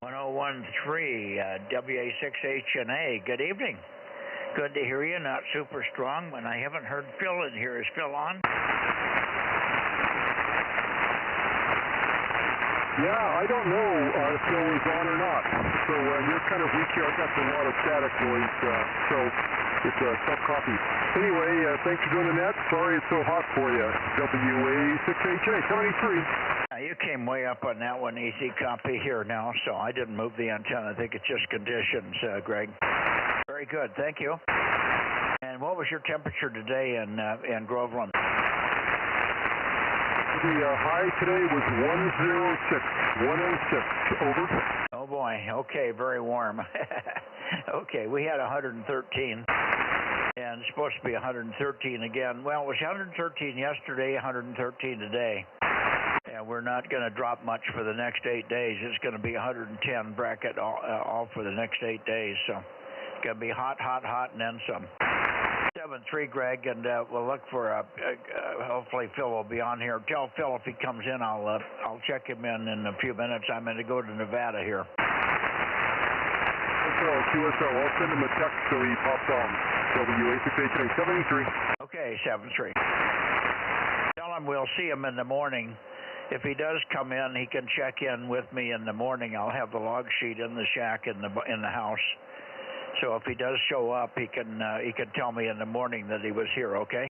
1013. 1013, WA6HNA, good evening. Good to hear you, not super strong, and I haven't heard Phil in here. Is Phil on? Yeah, I don't know if Phil is on or not. So you're kind of weak here. I've got a lot of static noise, so it's a tough copy. Anyway, thanks for doing the net. Sorry it's so hot for you. WA6HA 73. You came way up on that one. Easy copy here now, so I didn't move the antenna. I think it's just conditions, Greg. Very good. Thank you. And what was your temperature today in Groveland? The high today was 106. 106. Over. Oh boy. Okay, very warm. Okay, we had 113, and it's supposed to be 113 again. Well, it was 113 yesterday, 113 today. And we're not going to drop much for the next 8 days. It's going to be 110 bracket all for the next 8 days. So it's going to be hot, and then some. 7-3, Greg, and we'll look for hopefully Phil will be on here. Tell Phil if he comes in, I'll check him in a few minutes. I'm going to go to Nevada here. QSL, I'll send him a text so he pops on. WA6HA 73. Okay, 7-3. Tell him we'll see him in the morning. If he does come in, he can check in with me in the morning. I'll have the log sheet in the shack in the house. So if he does show up, he can tell me in the morning that he was here, okay?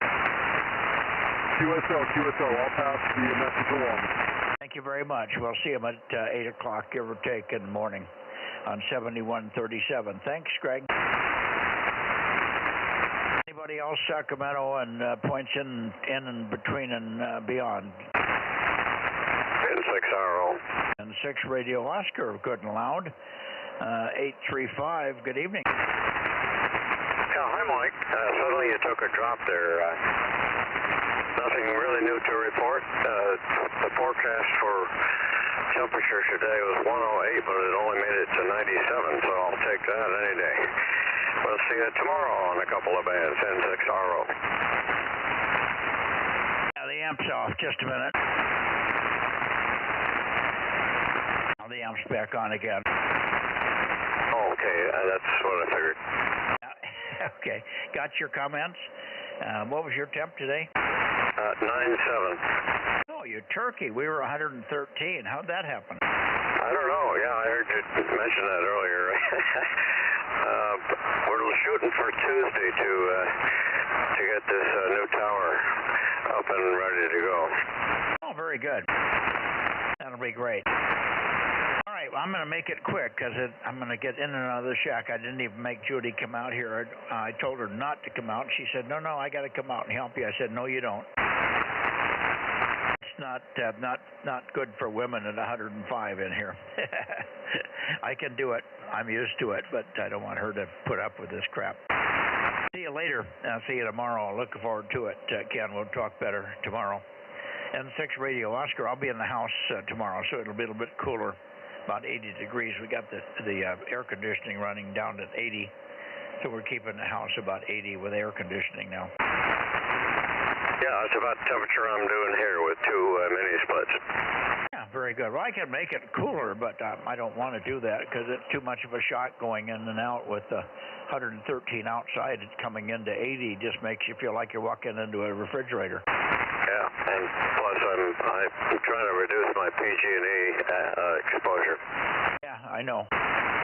QSL, I'll pass the message along. Thank you very much. We'll see him at 8 o'clock, give or take, in the morning on 7137. Thanks, Greg. Anybody else, Sacramento, and points in and between and beyond? N6RO. N6 Radio Oscar, good and loud. 835, good evening. Yeah, hi, Mike. Suddenly you took a drop there. Nothing really new to report. The forecast for temperature today was 108, but it only made it to 97, so I'll take that any day. We'll see you tomorrow on a couple of bands, N6RO. Yeah, the amp's off. Just a minute. Now the amp's back on again. Okay, that's what I figured. Okay, got your comments. What was your temp today? 97. Oh, you turkey. We were 113. How'd that happen? I don't know. Yeah, I heard you mention that earlier. We're shooting for Tuesday to get this new tower up and ready to go. Oh, very good. That'll be great. All right, well, I'm going to make it quick because I'm going to get in and out of the shack. I didn't even make Judy come out here. I told her not to come out. She said, no, I got to come out and help you. I said, no, you don't. It's not good for women at 105 in here. I can do it. I'm used to it, but I don't want her to put up with this crap. See you later. I'll see you tomorrow. Looking forward to it, Ken. We'll talk better tomorrow. N6 Radio Oscar, I'll be in the house tomorrow, so it'll be a little bit cooler, about 80 degrees. We got the air conditioning running down to 80, so we're keeping the house about 80 with air conditioning now. Yeah, that's about the temperature I'm doing here with two mini splits. Yeah, very good. Well, I can make it cooler, but I don't want to do that because it's too much of a shock going in and out with 113 outside. It's coming into 80 just makes you feel like you're walking into a refrigerator. Yeah, and plus I'm trying to reduce my PG&E exposure. Yeah, I know.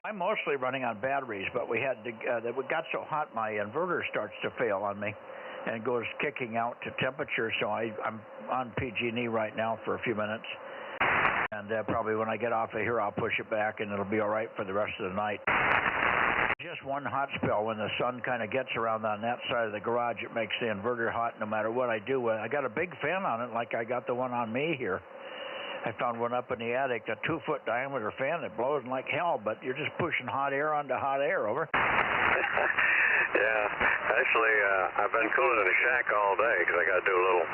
I'm mostly running on batteries, but we had to. It got so hot, my inverter starts to fail on me, and goes kicking out to temperature. So I'm on PG&E right now for a few minutes, and probably when I get off of here, I'll push it back, and it'll be all right for the rest of the night. Just one hot spell when the sun kind of gets around on that side of the garage, it makes the inverter hot no matter what I do. I got a big fan on it like I got the one on me here. I found one up in the attic, a 2-foot diameter fan that blows like hell, but you're just pushing hot air onto hot air, over. Yeah, actually, I've been cooling in the shack all day because I got to do a little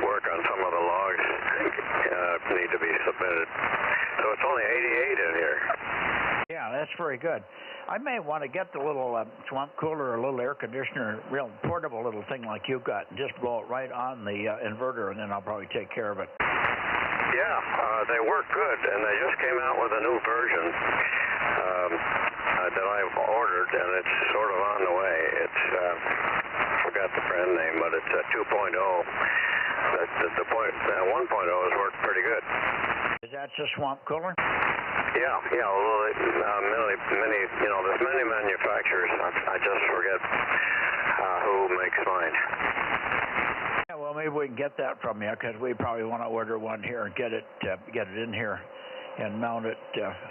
work on some of the logs need to be submitted. So it's only 88 in here. Yeah, that's very good. I may want to get the little swamp cooler or a little air conditioner, real portable little thing like you got, and just blow it right on the inverter, and then I'll probably take care of it. Yeah, they work good, and they just came out with a new version that I've ordered, and it's sort of on the way. It's I forgot the brand name, but it's a 2.0. The 1.0 has worked pretty good. Is that just swamp cooler? Yeah. Well, many, there's many manufacturers. I just forget who makes mine. Yeah, well, maybe we can get that from you because we probably want to order one here and get it in here and mount it.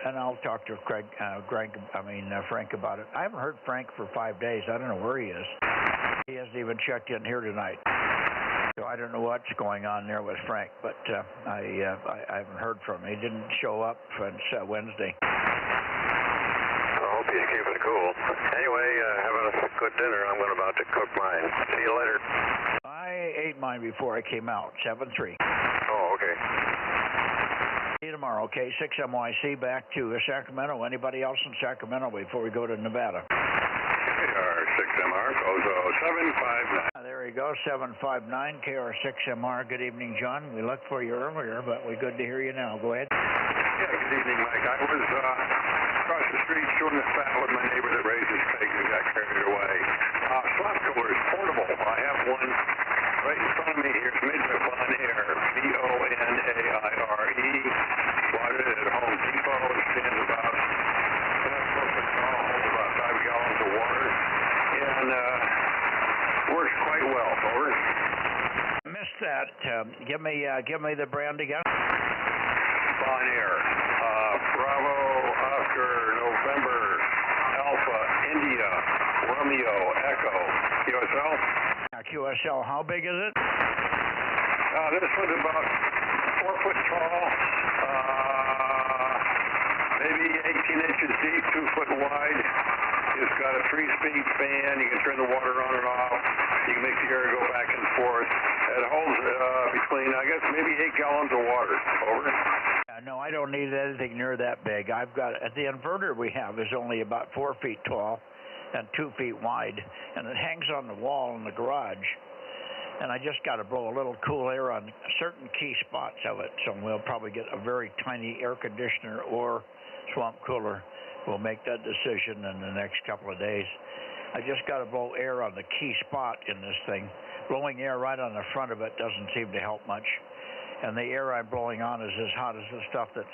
And I'll talk to Frank about it. I haven't heard Frank for 5 days. I don't know where he is. He hasn't even checked in here tonight. So I don't know what's going on there with Frank, but I haven't heard from him. He didn't show up since Wednesday. I hope he's keeping it cool. Anyway, having a good dinner. I'm about to cook mine. See you later. I ate mine before I came out, 7-3. Oh, okay. See you tomorrow, okay? 6MYC back to Sacramento. Anybody else in Sacramento before we go to Nevada? KR6MR, Bozo 759. There you go, 759, KR6MR. Good evening, John. We looked for you earlier, but we're good to hear you now. Go ahead. Yeah, good evening, Mike. I was across the street showing the fat with my neighbor that raises pigs and got carried away. Swamp cooler is portable. I have one right in front of me here. It's made by Bon Air, Bonaire. Bought it at Home Depot. It stands about 4 foot tall, holds about 5 gallons of water, and works quite well. Over. Missed that. Give me the brand again. Bon Air. Bravo, Oscar, November, Alpha, India, Romeo, Echo, QSL. QSL, how big is it? This one's about 4 foot tall, maybe 18 inches deep, 2 foot wide. It's got a 3-speed fan. You can turn the water on and off. You can make the air go back and forth. It holds between, I guess, maybe 8 gallons of water. Over. No, I don't need anything near that big. I've got the inverter we have is only about 4 feet tall and 2 feet wide, and it hangs on the wall in the garage. And I just got to blow a little cool air on certain key spots of it. So we'll probably get a very tiny air conditioner or swamp cooler. We'll make that decision in the next couple of days. I just got to blow air on the key spot in this thing. Blowing air right on the front of it doesn't seem to help much. And the air I'm blowing on is as hot as the stuff that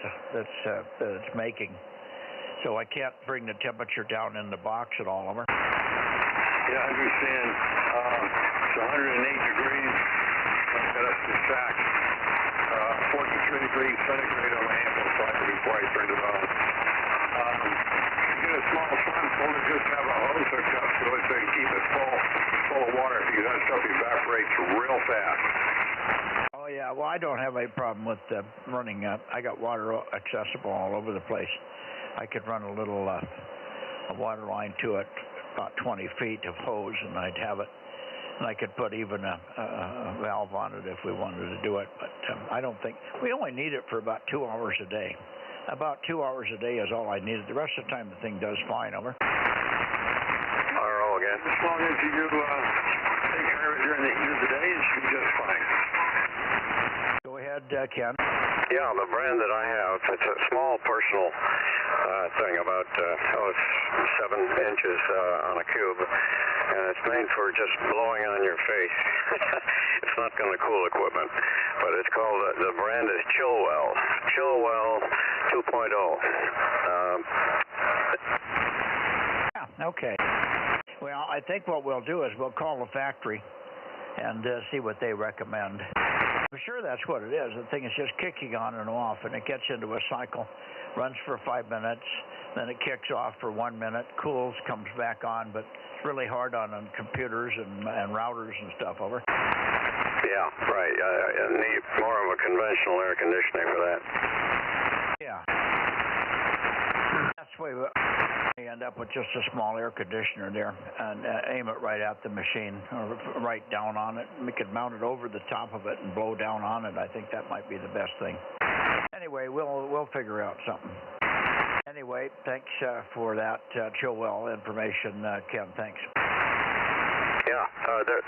it's making. So I can't bring the temperature down in the box at all, Over. Yeah, I understand. It's 108 degrees. I got up to the shack. 43 degrees centigrade on the amplifier before I turned it on. You get a small swimming pool to just have a hose hooked up to it so you keep it full of water because that stuff evaporates real fast. Oh, yeah. Well, I don't have any problem with running. I got water accessible all over the place. I could run a little a water line to it, about 20 feet of hose, and I'd have it. And I could put even a valve on it if we wanted to do it. But I don't think we only need it for about 2 hours a day. About 2 hours a day is all I needed. The rest of the time, the thing does fine. Over. RO again. As long as you take care of it during the heat of the day, it should be just fine. Go ahead, Ken. Yeah, the brand that I have, it's a small personal thing, about 7 inches on a cube, and it's made for just blowing on your face. It's not going to cool equipment, but it's called, the brand is Chillwell 2.0. Yeah, okay. Well, I think what we'll do is we'll call the factory and see what they recommend. I'm sure that's what it is. The thing is just kicking on and off, and it gets into a cycle, runs for 5 minutes, then it kicks off for 1 minute, cools, comes back on, but it's really hard on computers and routers and stuff. Over. Yeah, right. You need more of a conventional air conditioning for that. Yeah. That's the way we end up with just a small air conditioner there and aim it right at the machine or right down on it. We could mount it over the top of it and blow down on it. I think that might be the best thing. Anyway, we'll figure out something. Anyway, thanks for that Chillwell information, Ken. Thanks. Yeah,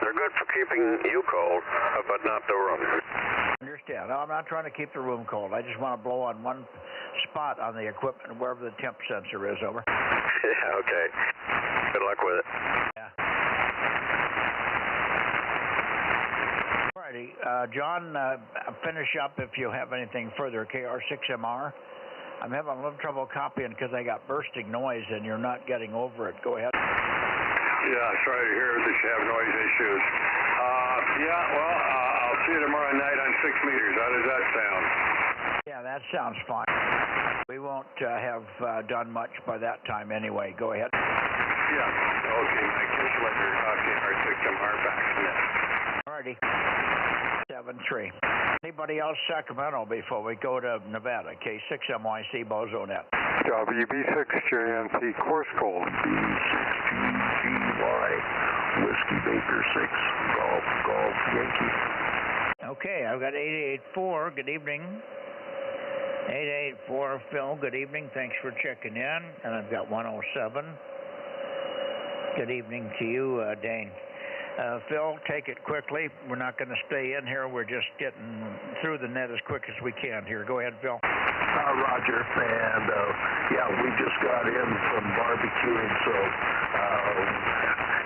they're good for keeping you cold, but not the room. Understand. No, I'm not trying to keep the room cold. I just want to blow on one spot on the equipment, wherever the temp sensor is. Over. Yeah, okay. Good luck with it. Yeah. Alrighty, John, finish up if you have anything further. KR6MR. I'm having a little trouble copying because I got bursting noise and you're not getting over it. Go ahead. Yeah, sorry to hear that you have noise issues. I'll see you tomorrow night on 6 meters. How does that sound? Yeah, that sounds fine. We won't have done much by that time anyway. Go ahead. Yeah. Okay, Mike. Catch you later. KR6MR back from there. Alrighty. 7-3. Anybody else Sacramento before we go to Nevada? K6MYC Bozo Net. WB6JNP course gold. B6GGY Whiskey Baker 6 Golf Yankee. Okay, I've got 884. Good evening. 884 Phil. Good evening. Thanks for checking in. And I've got 107. Good evening to you, Dane. Phil, take it quickly. We're not going to stay in here. We're just getting through the net as quick as we can here. Go ahead, Phil. Roger. And we just got in from barbecuing, so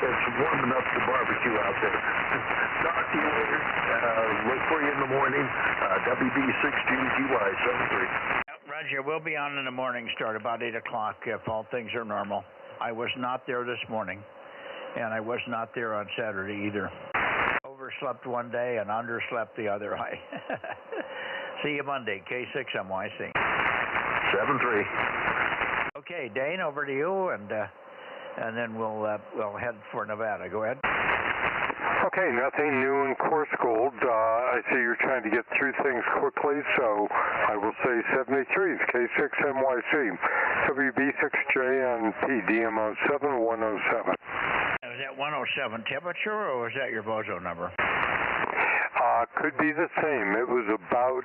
it's warm enough to barbecue out there. Talk to you later. Look for you in the morning. WB6GGY 73. Roger, we'll be on in the morning, start about 8 o'clock if all things are normal. I was not there this morning. And I was not there on Saturday either. Overslept one day and underslept the other. See you Monday, K6MYC. 7-3. Okay, Dane, over to you, and then we'll head for Nevada. Go ahead. Okay, nothing new in course gold. I see you're trying to get through things quickly, so I will say 73 is K6MYC. WB6JNP DMO 7107. Was that 107 temperature, or was that your Bozo number? Could be the same. It was about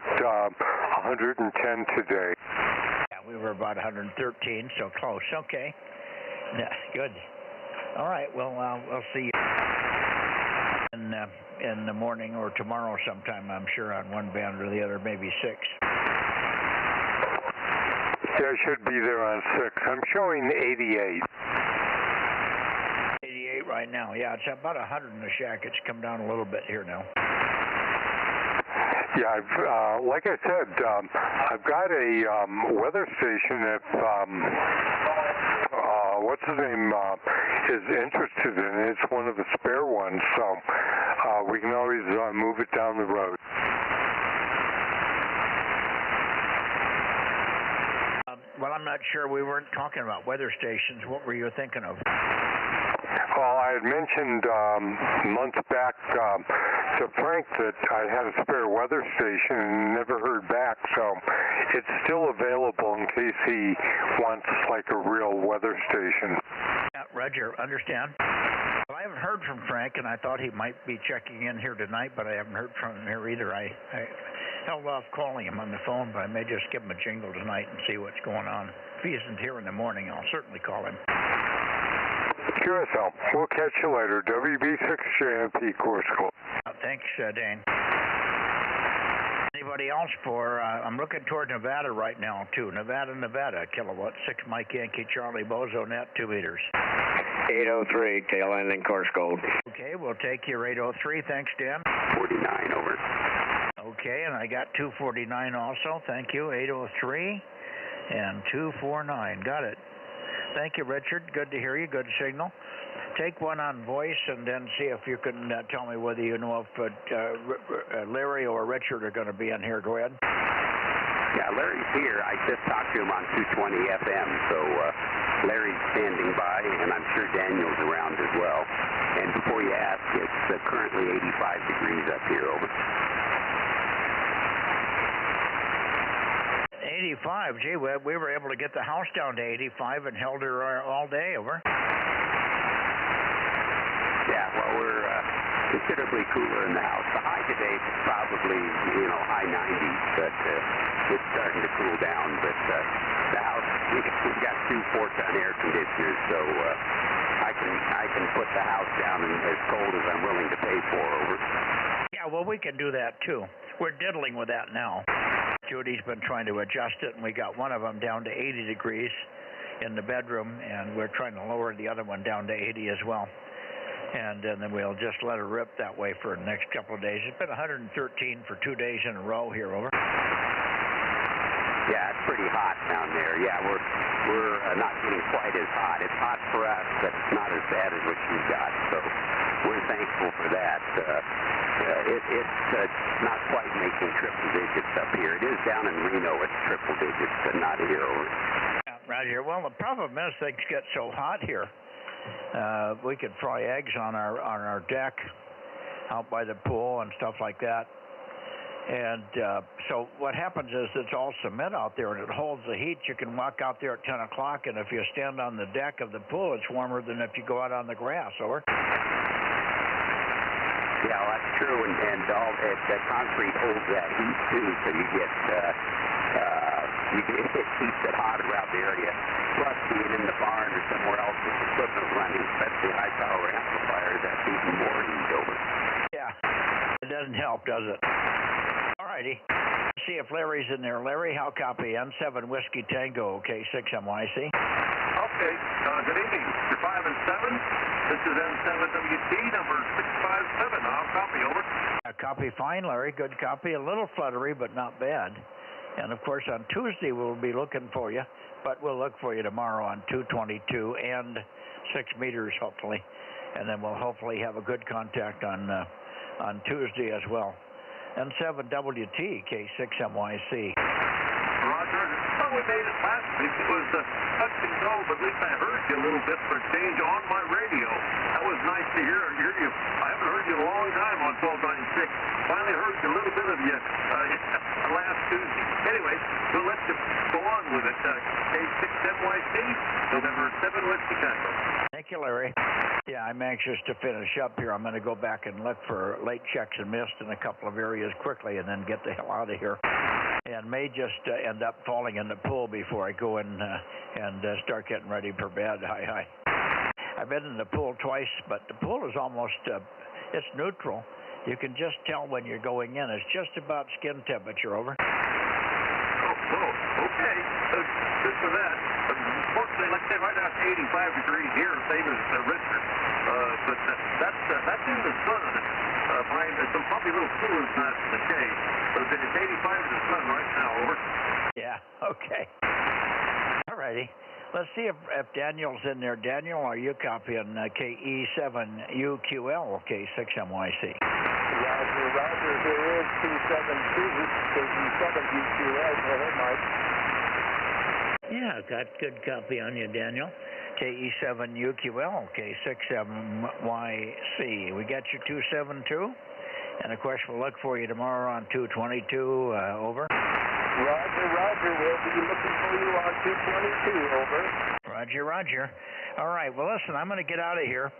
110 today. Yeah, we were about 113, so close. Okay. Yeah, good. All right, well, we'll see you in the morning or tomorrow sometime, I'm sure, on one band or the other, maybe 6. Yeah, I should be there on 6. I'm showing 88. 88 right now. Yeah, it's about 100 in the shack. It's come down a little bit here now. Yeah, like I said, I've got a weather station if what's his name is interested in it. It's one of the spare ones, so we can always move it down the road. Well, I'm not sure. We weren't talking about weather stations. What were you thinking of? Well, I had mentioned months back to Frank that I had a spare weather station and never heard back, so it's still available in case he wants like a real weather station. Yeah, Roger, understand. Well, I haven't heard from Frank, and I thought he might be checking in here tonight, but I haven't heard from him here either. I held off calling him on the phone, but I may just give him a jingle tonight and see what's going on. If he isn't here in the morning, I'll certainly call him. QSL, we'll catch you later. WB6JMP course call. Thanks, Dane. Anybody else for, I'm looking toward Nevada right now, too. Nevada, kilowatt, 6 Mike Yankee Charlie Bozo Net, 2 meters. 803, tail ending course code. Okay, we'll take your 803. Thanks, Dan. 49, over. Okay, and I got 249 also. Thank you, 803 and 249. Got it. Thank you, Richard. Good to hear you. Good signal. Take one on voice and then see if you can tell me whether you know if Larry or Richard are going to be in here. Go ahead. Yeah, Larry's here. I just talked to him on 220 FM, so Larry's standing by, and I'm sure Daniel's around as well. And before you ask, it's currently 85 degrees up here, over. 85. Gee, we were able to get the house down to 85 and held her all day, over. Yeah, well, we're considerably cooler in the house. The high today is probably, high 90s, but it's starting to cool down. But the house, we've got 2 4-ton air conditioners, so I can put the house down as cold as I'm willing to pay for, over. Yeah, well, we can do that, too. We're diddling with that now. Judy's been trying to adjust it, and we got one of them down to 80 degrees in the bedroom, and we're trying to lower the other one down to 80 as well. And then we'll just let her rip that way for the next couple of days. It's been 113 for 2 days in a row here, over. Yeah, it's pretty hot down there. Yeah, we're not getting quite as hot. It's hot for us, but it's not as bad as what you've got, so we're thankful for that. It's not quite making triple digits up here. It is down in Reno, it's triple digits, but not here, over. Yeah, Roger. Well, the problem is things get so hot here. We could fry eggs on our deck out by the pool and stuff like that. And so what happens is it's all cement out there and it holds the heat. You can walk out there at 10 o'clock, and if you stand on the deck of the pool, it's warmer than if you go out on the grass, over. Yeah, well, that's true, and all the concrete holds that heat too, so you get it keeps it hot around the area. Plus, being in the barn or somewhere else with equipment running, especially high power amplifiers, that's even more heat, over. Yeah, it doesn't help, does it? All righty. Let's see if Larry's in there. Larry, how copy? N7 Whiskey Tango, okay, 6MYC. Okay, good evening. You're 5 and 7. This is N7WT number 657. I'll copy, over. Copy fine, Larry. Good copy. A little fluttery, but not bad. And, of course, on Tuesday we'll be looking for you, but we'll look for you tomorrow on 222 and 6 meters, hopefully. And then we'll hopefully have a good contact on Tuesday as well. N7WT, K6MYC. Roger. Well, we made it last week. It was touch and go, but at least I heard you a little bit for a change on my radio. That was nice to hear you. I haven't heard you in a long time on 1296. Finally heard a little bit of you last Tuesday. Anyway, we'll let you go on with it. K6MYC, November 7 Whiskey Tango. Thank you, Larry. Yeah, I'm anxious to finish up here. I'm going to go back and look for late checks and mist in a couple of areas quickly and then get the hell out of here. And may just end up falling in the pool before I go in and start getting ready for bed. Hi. I've been in the pool twice, but the pool is almost, it's neutral. You can just tell when you're going in. It's just about skin temperature, over. Oh, okay. Good for that. Fortunately, let's say right now it's 85 degrees here, same as Richard. But that's in the sun. It's probably a little cooler than that in the shade. But it's 85 in the sun right now, over. Yeah, okay. All righty. Let's see if Daniel's in there. Daniel, are you copying KE7UQL, K6MYC? Roger, there is 272, KE7UQL. Go ahead, Mike. Yeah, got good copy on you, Daniel. KE7UQL, K67YC. We got you 272, and of course we'll look for you tomorrow on 222. Over. Roger, Roger. We'll be looking for you on 222. Over. Roger, Roger. All right. Well, listen, I'm going to get out of here.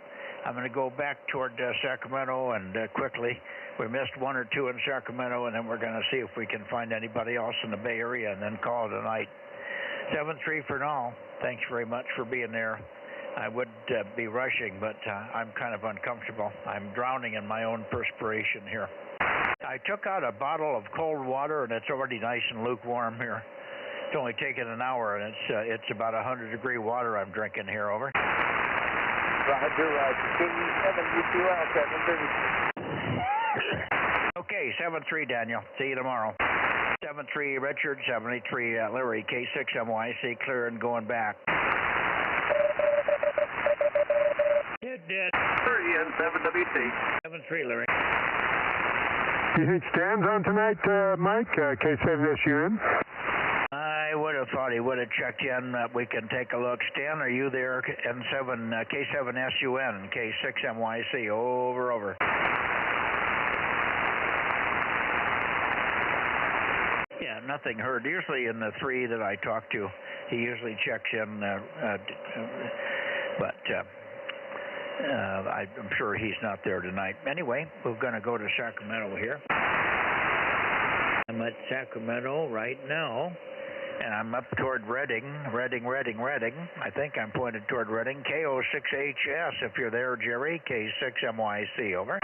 I'm going to go back toward Sacramento and quickly. We missed one or two in Sacramento, and then we're going to see if we can find anybody else in the Bay Area and then call it a night. 7-3 for now. Thanks very much for being there. I would be rushing, but I'm kind of uncomfortable. I'm drowning in my own perspiration here. I took out a bottle of cold water, and it's already nice and lukewarm here. It's only taken an hour, and it's about 100-degree water I'm drinking here. Over. Roger, Roger. KE7UQL, 730. Okay, 7-3, Daniel. See you tomorrow. 7-3 Richard, 73 Larry, K6MYC, clear and going back. It did. 30 and 7WC. 7-3 Larry. Do you think Stan's on tonight, Mike? K7SUN? I would have thought he would have checked in. We can take a look. Stan, are you there? K7SUN, K6MYC. Over. Yeah, nothing heard. Usually in the 3 that I talk to, he usually checks in, but I'm sure he's not there tonight. Anyway, we're going to go to Sacramento here. I'm at Sacramento right now, and I'm up toward Redding. I think I'm pointed toward Redding. KO6HS, if you're there, Jerry. K6MYC, over.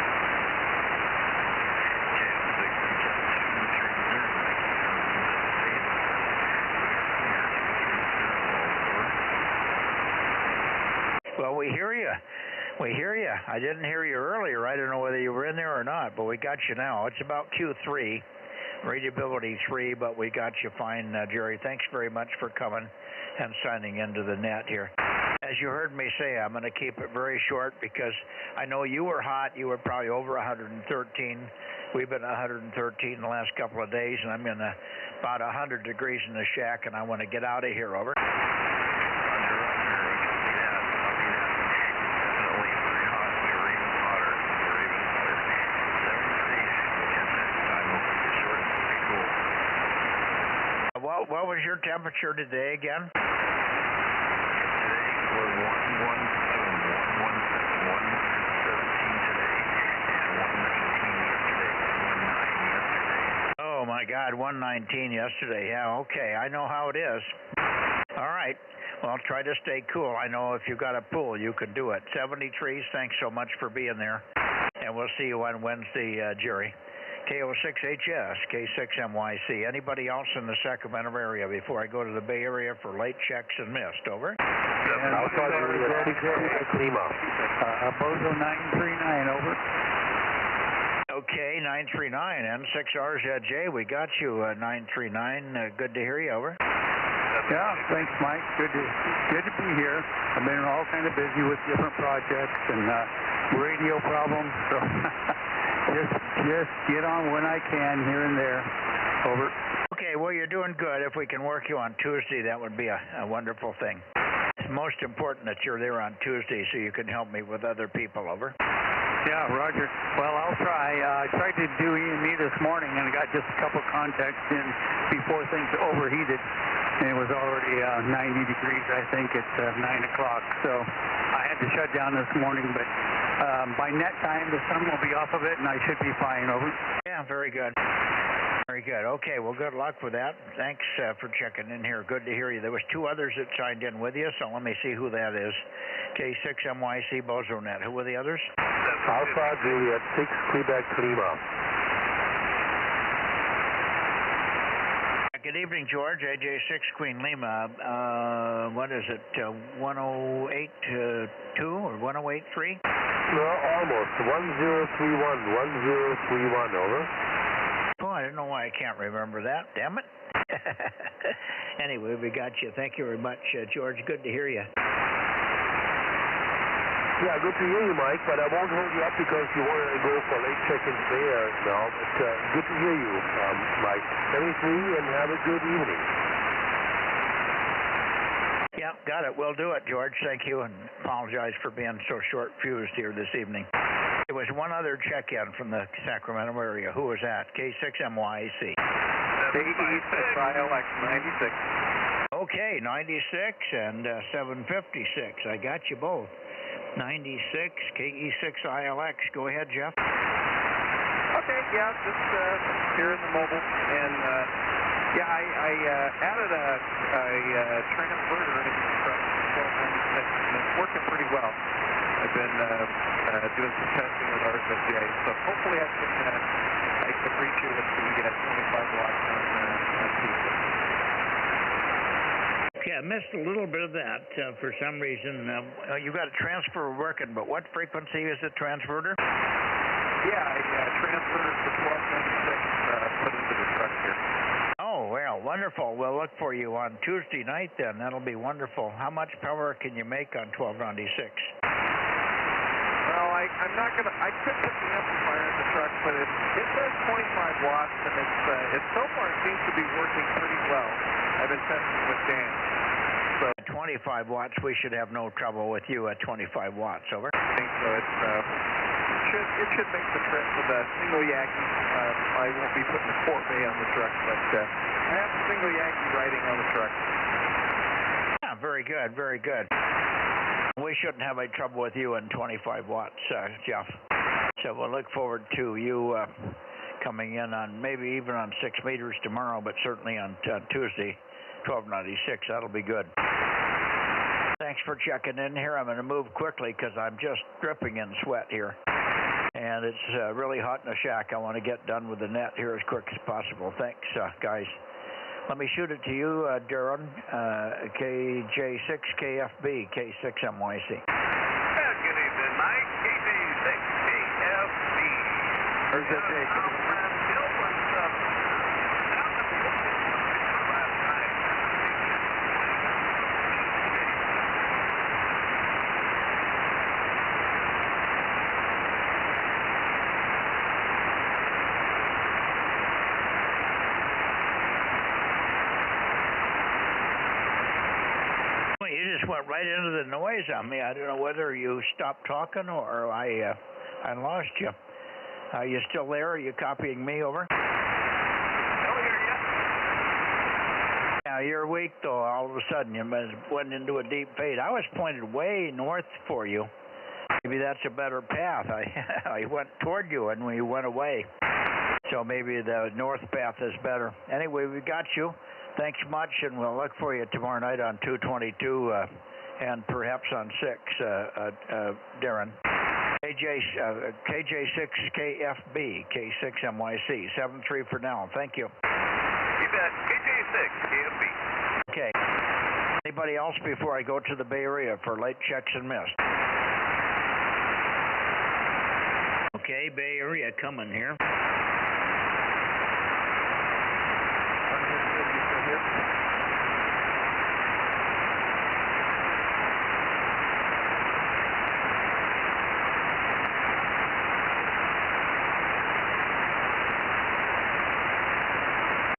Well, we hear you. I didn't hear you earlier. I don't know whether you were in there or not, but we got you now. It's about Q3, readability 3, but we got you fine, Jerry. Thanks very much for coming and signing into the net here. As you heard me say, I'm going to keep it very short because I know you were hot. You were probably over 113. We've been 113 the last couple of days, and I'm in about 100 degrees in the shack, and I want to get out of here. Over. What was your temperature today again? Today we're 117 today, and 119 yesterday, 119 yesterday. Oh my God, 119 yesterday. Yeah, okay, I know how it is. All right, well, try to stay cool. I know if you got a pool, you can do it. 73s, thanks so much for being there, and we'll see you on Wednesday, Jerry. KO6HS, K6MYC. Anybody else in the Sacramento area before I go to the Bay Area for late checks and missed? Over. Alpha, Lima. Bozo 939, over. Okay, 939, N6RZJ. We got you, 939. Good to hear you, over. Yeah, thanks, Mike. Good to be here. I've been all kind of busy with different projects and radio problems, so just get on when I can here and there. Over. Okay, well, you're doing good. If we can work you on Tuesday, that would be a wonderful thing. It's most important that you're there on Tuesday so you can help me with other people. Over. Yeah, Roger. Well, I'll try. I tried to do E&E this morning and I got just a couple contacts in before things overheated. And it was already 90 degrees, I think, at 9 o'clock. So I had to shut down this morning, but by net time, the sun will be off of it, and I should be fine. Over. Yeah, very good. Very good. Okay, well, good luck with that. Thanks for checking in here. Good to hear you. There was 2 others that signed in with you, so let me see who that is. K6MYC, Bozo Net. Who were the others? Alpha, Juliet 6, Quebec, Lima. Good evening, George. AJ6, Queen Lima. What is it, 108.2 or 108.3? No, almost. 1031, 1031, over. Oh, I don't know why I can't remember that. Damn it. Anyway, we got you. Thank you very much, George. Good to hear you. Yeah, good to hear you, Mike, but I won't hold you up because you wanted to go for late check-in today now. But good to hear you, Mike. 73, and have a good evening. Yeah, got it. We'll do it, George. Thank you, and apologize for being so short-fused here this evening. There was one other check-in from the Sacramento area. Who was that? K6MYC. KE6ILX 96. Okay, 96 and 756. I got you both. 96, KE6ILX. Go ahead, Jeff. Okay, yeah, just here in the mobile, and yeah, I added a transverter in the truck, 1296, and it's working pretty well. I've been doing some testing with RFSA, so hopefully I can reach you with the 25 watts on peak. Yeah, I missed a little bit of that for some reason. You got a transfer working, but what frequency is the transverter? Yeah, I transferred the 1296 put into the truck here. Oh, well, wonderful. We'll look for you on Tuesday night then. That'll be wonderful. How much power can you make on 1296? Well, I'm not going to, I could put the amplifier in the truck, but it says 25 watts, and it so far seems to be working pretty well. I've been testing with Dan. So 25 watts, we should have no trouble with you at 25 watts, over. I think so. It should make the trip with a single Yankee. I won't be putting a Corp A on the truck, but I have a single Yankee riding on the truck. Yeah, very good, very good. We shouldn't have any trouble with you in 25 watts, Jeff. So we'll look forward to you coming in on maybe even on 6 meters tomorrow, but certainly on Tuesday, 1296. That'll be good. Thanks for checking in here. I'm going to move quickly because I'm just dripping in sweat here. And it's really hot in the shack. I want to get done with the net here as quick as possible. Thanks, guys. Let me shoot it to you, Darren, KJ6KFB, K6MYC. Good evening, Mike. KJ6KFB. Where's that J? Bill was down at the last night. Well, you just went right into the noise on me. I don't know whether you stopped talking or I lost you. Are you still there? Are you copying me, over? Still here yet? Yeah, you're weak, though. All of a sudden, you went into a deep fade. I was pointed way north for you. Maybe that's a better path. I went toward you and we went away. So maybe the north path is better. Anyway, we got you. Thanks much, and we'll look for you tomorrow night on 222 and perhaps on 6, Darren. KJ6KFB, K6MYC, 73 for now. Thank you. You bet. KJ6KFB. Okay. Anybody else before I go to the Bay Area for late checks and missed? Okay, Bay Area coming here.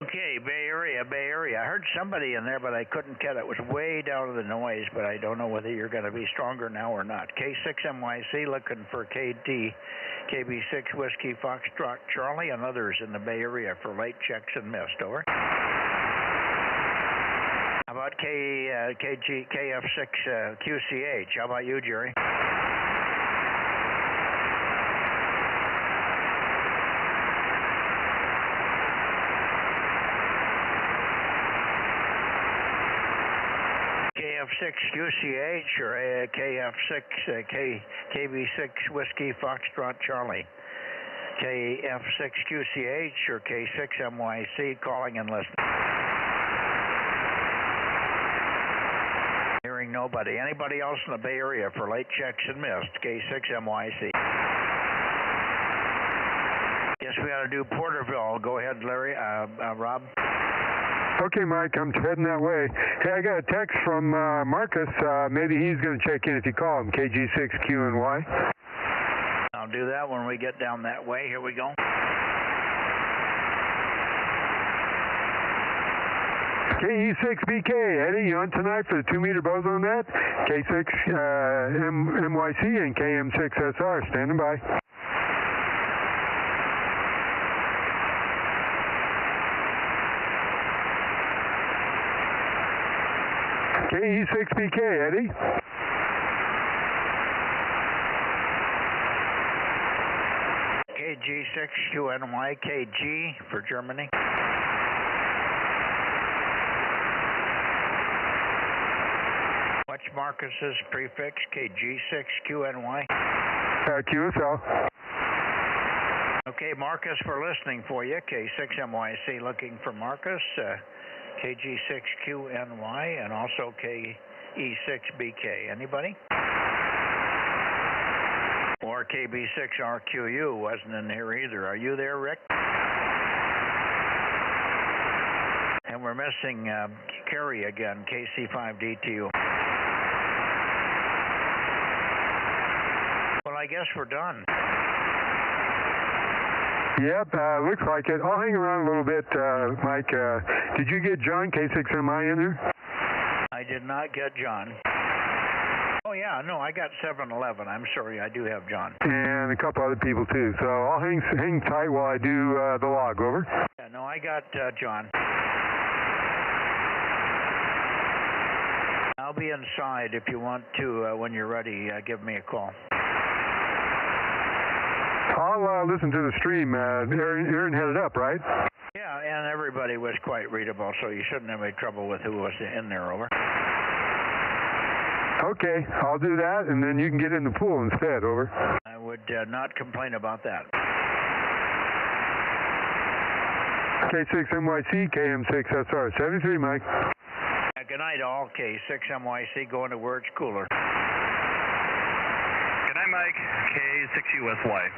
Okay, Bay Area. I heard somebody in there, but I couldn't get it. It was way down to the noise, but I don't know whether you're going to be stronger now or not. K6MYC looking for KT, KB6 Whiskey Foxtrot Charlie, and others in the Bay Area for late checks and missed, over. How about KF6 QCH? How about you, Jerry? KF6 QCH or KF6 KB6 Whiskey Foxtrot Charlie. KF6 QCH or K6MYC calling and listening. Hearing nobody. Anybody else in the Bay Area for late checks and missed? K6MYC. Guess we got to do Porterville. Go ahead, Larry. Rob. Okay, Mike, I'm heading that way. Hey, I got a text from Marcus. Maybe he's going to check in if you call him, KG6QNY. I'll do that when we get down that way. Here we go. KE6BK, Eddie, you on tonight for the 2-meter Bozo Net? K6 MYC and KM6SR, standing by. KE6BK, Eddie. KG6QNY, KG for Germany. What's Marcus's prefix? KG6QNY? QSL. Okay, Marcus, for listening for you. K6MYC looking for Marcus. KG6QNY and also KE6BK. Anybody? Or KB6RQU wasn't in here either. Are you there, Rick? And we're missing Kerry again, KC5DTU. Well, I guess we're done. Yep, looks like it. I'll hang around a little bit, Mike. Did you get John K6MI in there? I did not get John. Oh, yeah, no, I got 711. I'm sorry, I do have John. And a couple other people, too. So I'll hang tight while I do the log. Over. Yeah, no, I got John. I'll be inside if you want to, when you're ready, give me a call. I'll listen to the stream. Aaron headed up, right? Yeah, and everybody was quite readable, so you shouldn't have any trouble with who was in there, over. Okay, I'll do that, and then you can get in the pool instead, over. I would not complain about that. K6MYC, KM6SR, 73, Mike. Good night, all. K6MYC going to where it's cooler. Good night, Mike. K6USY.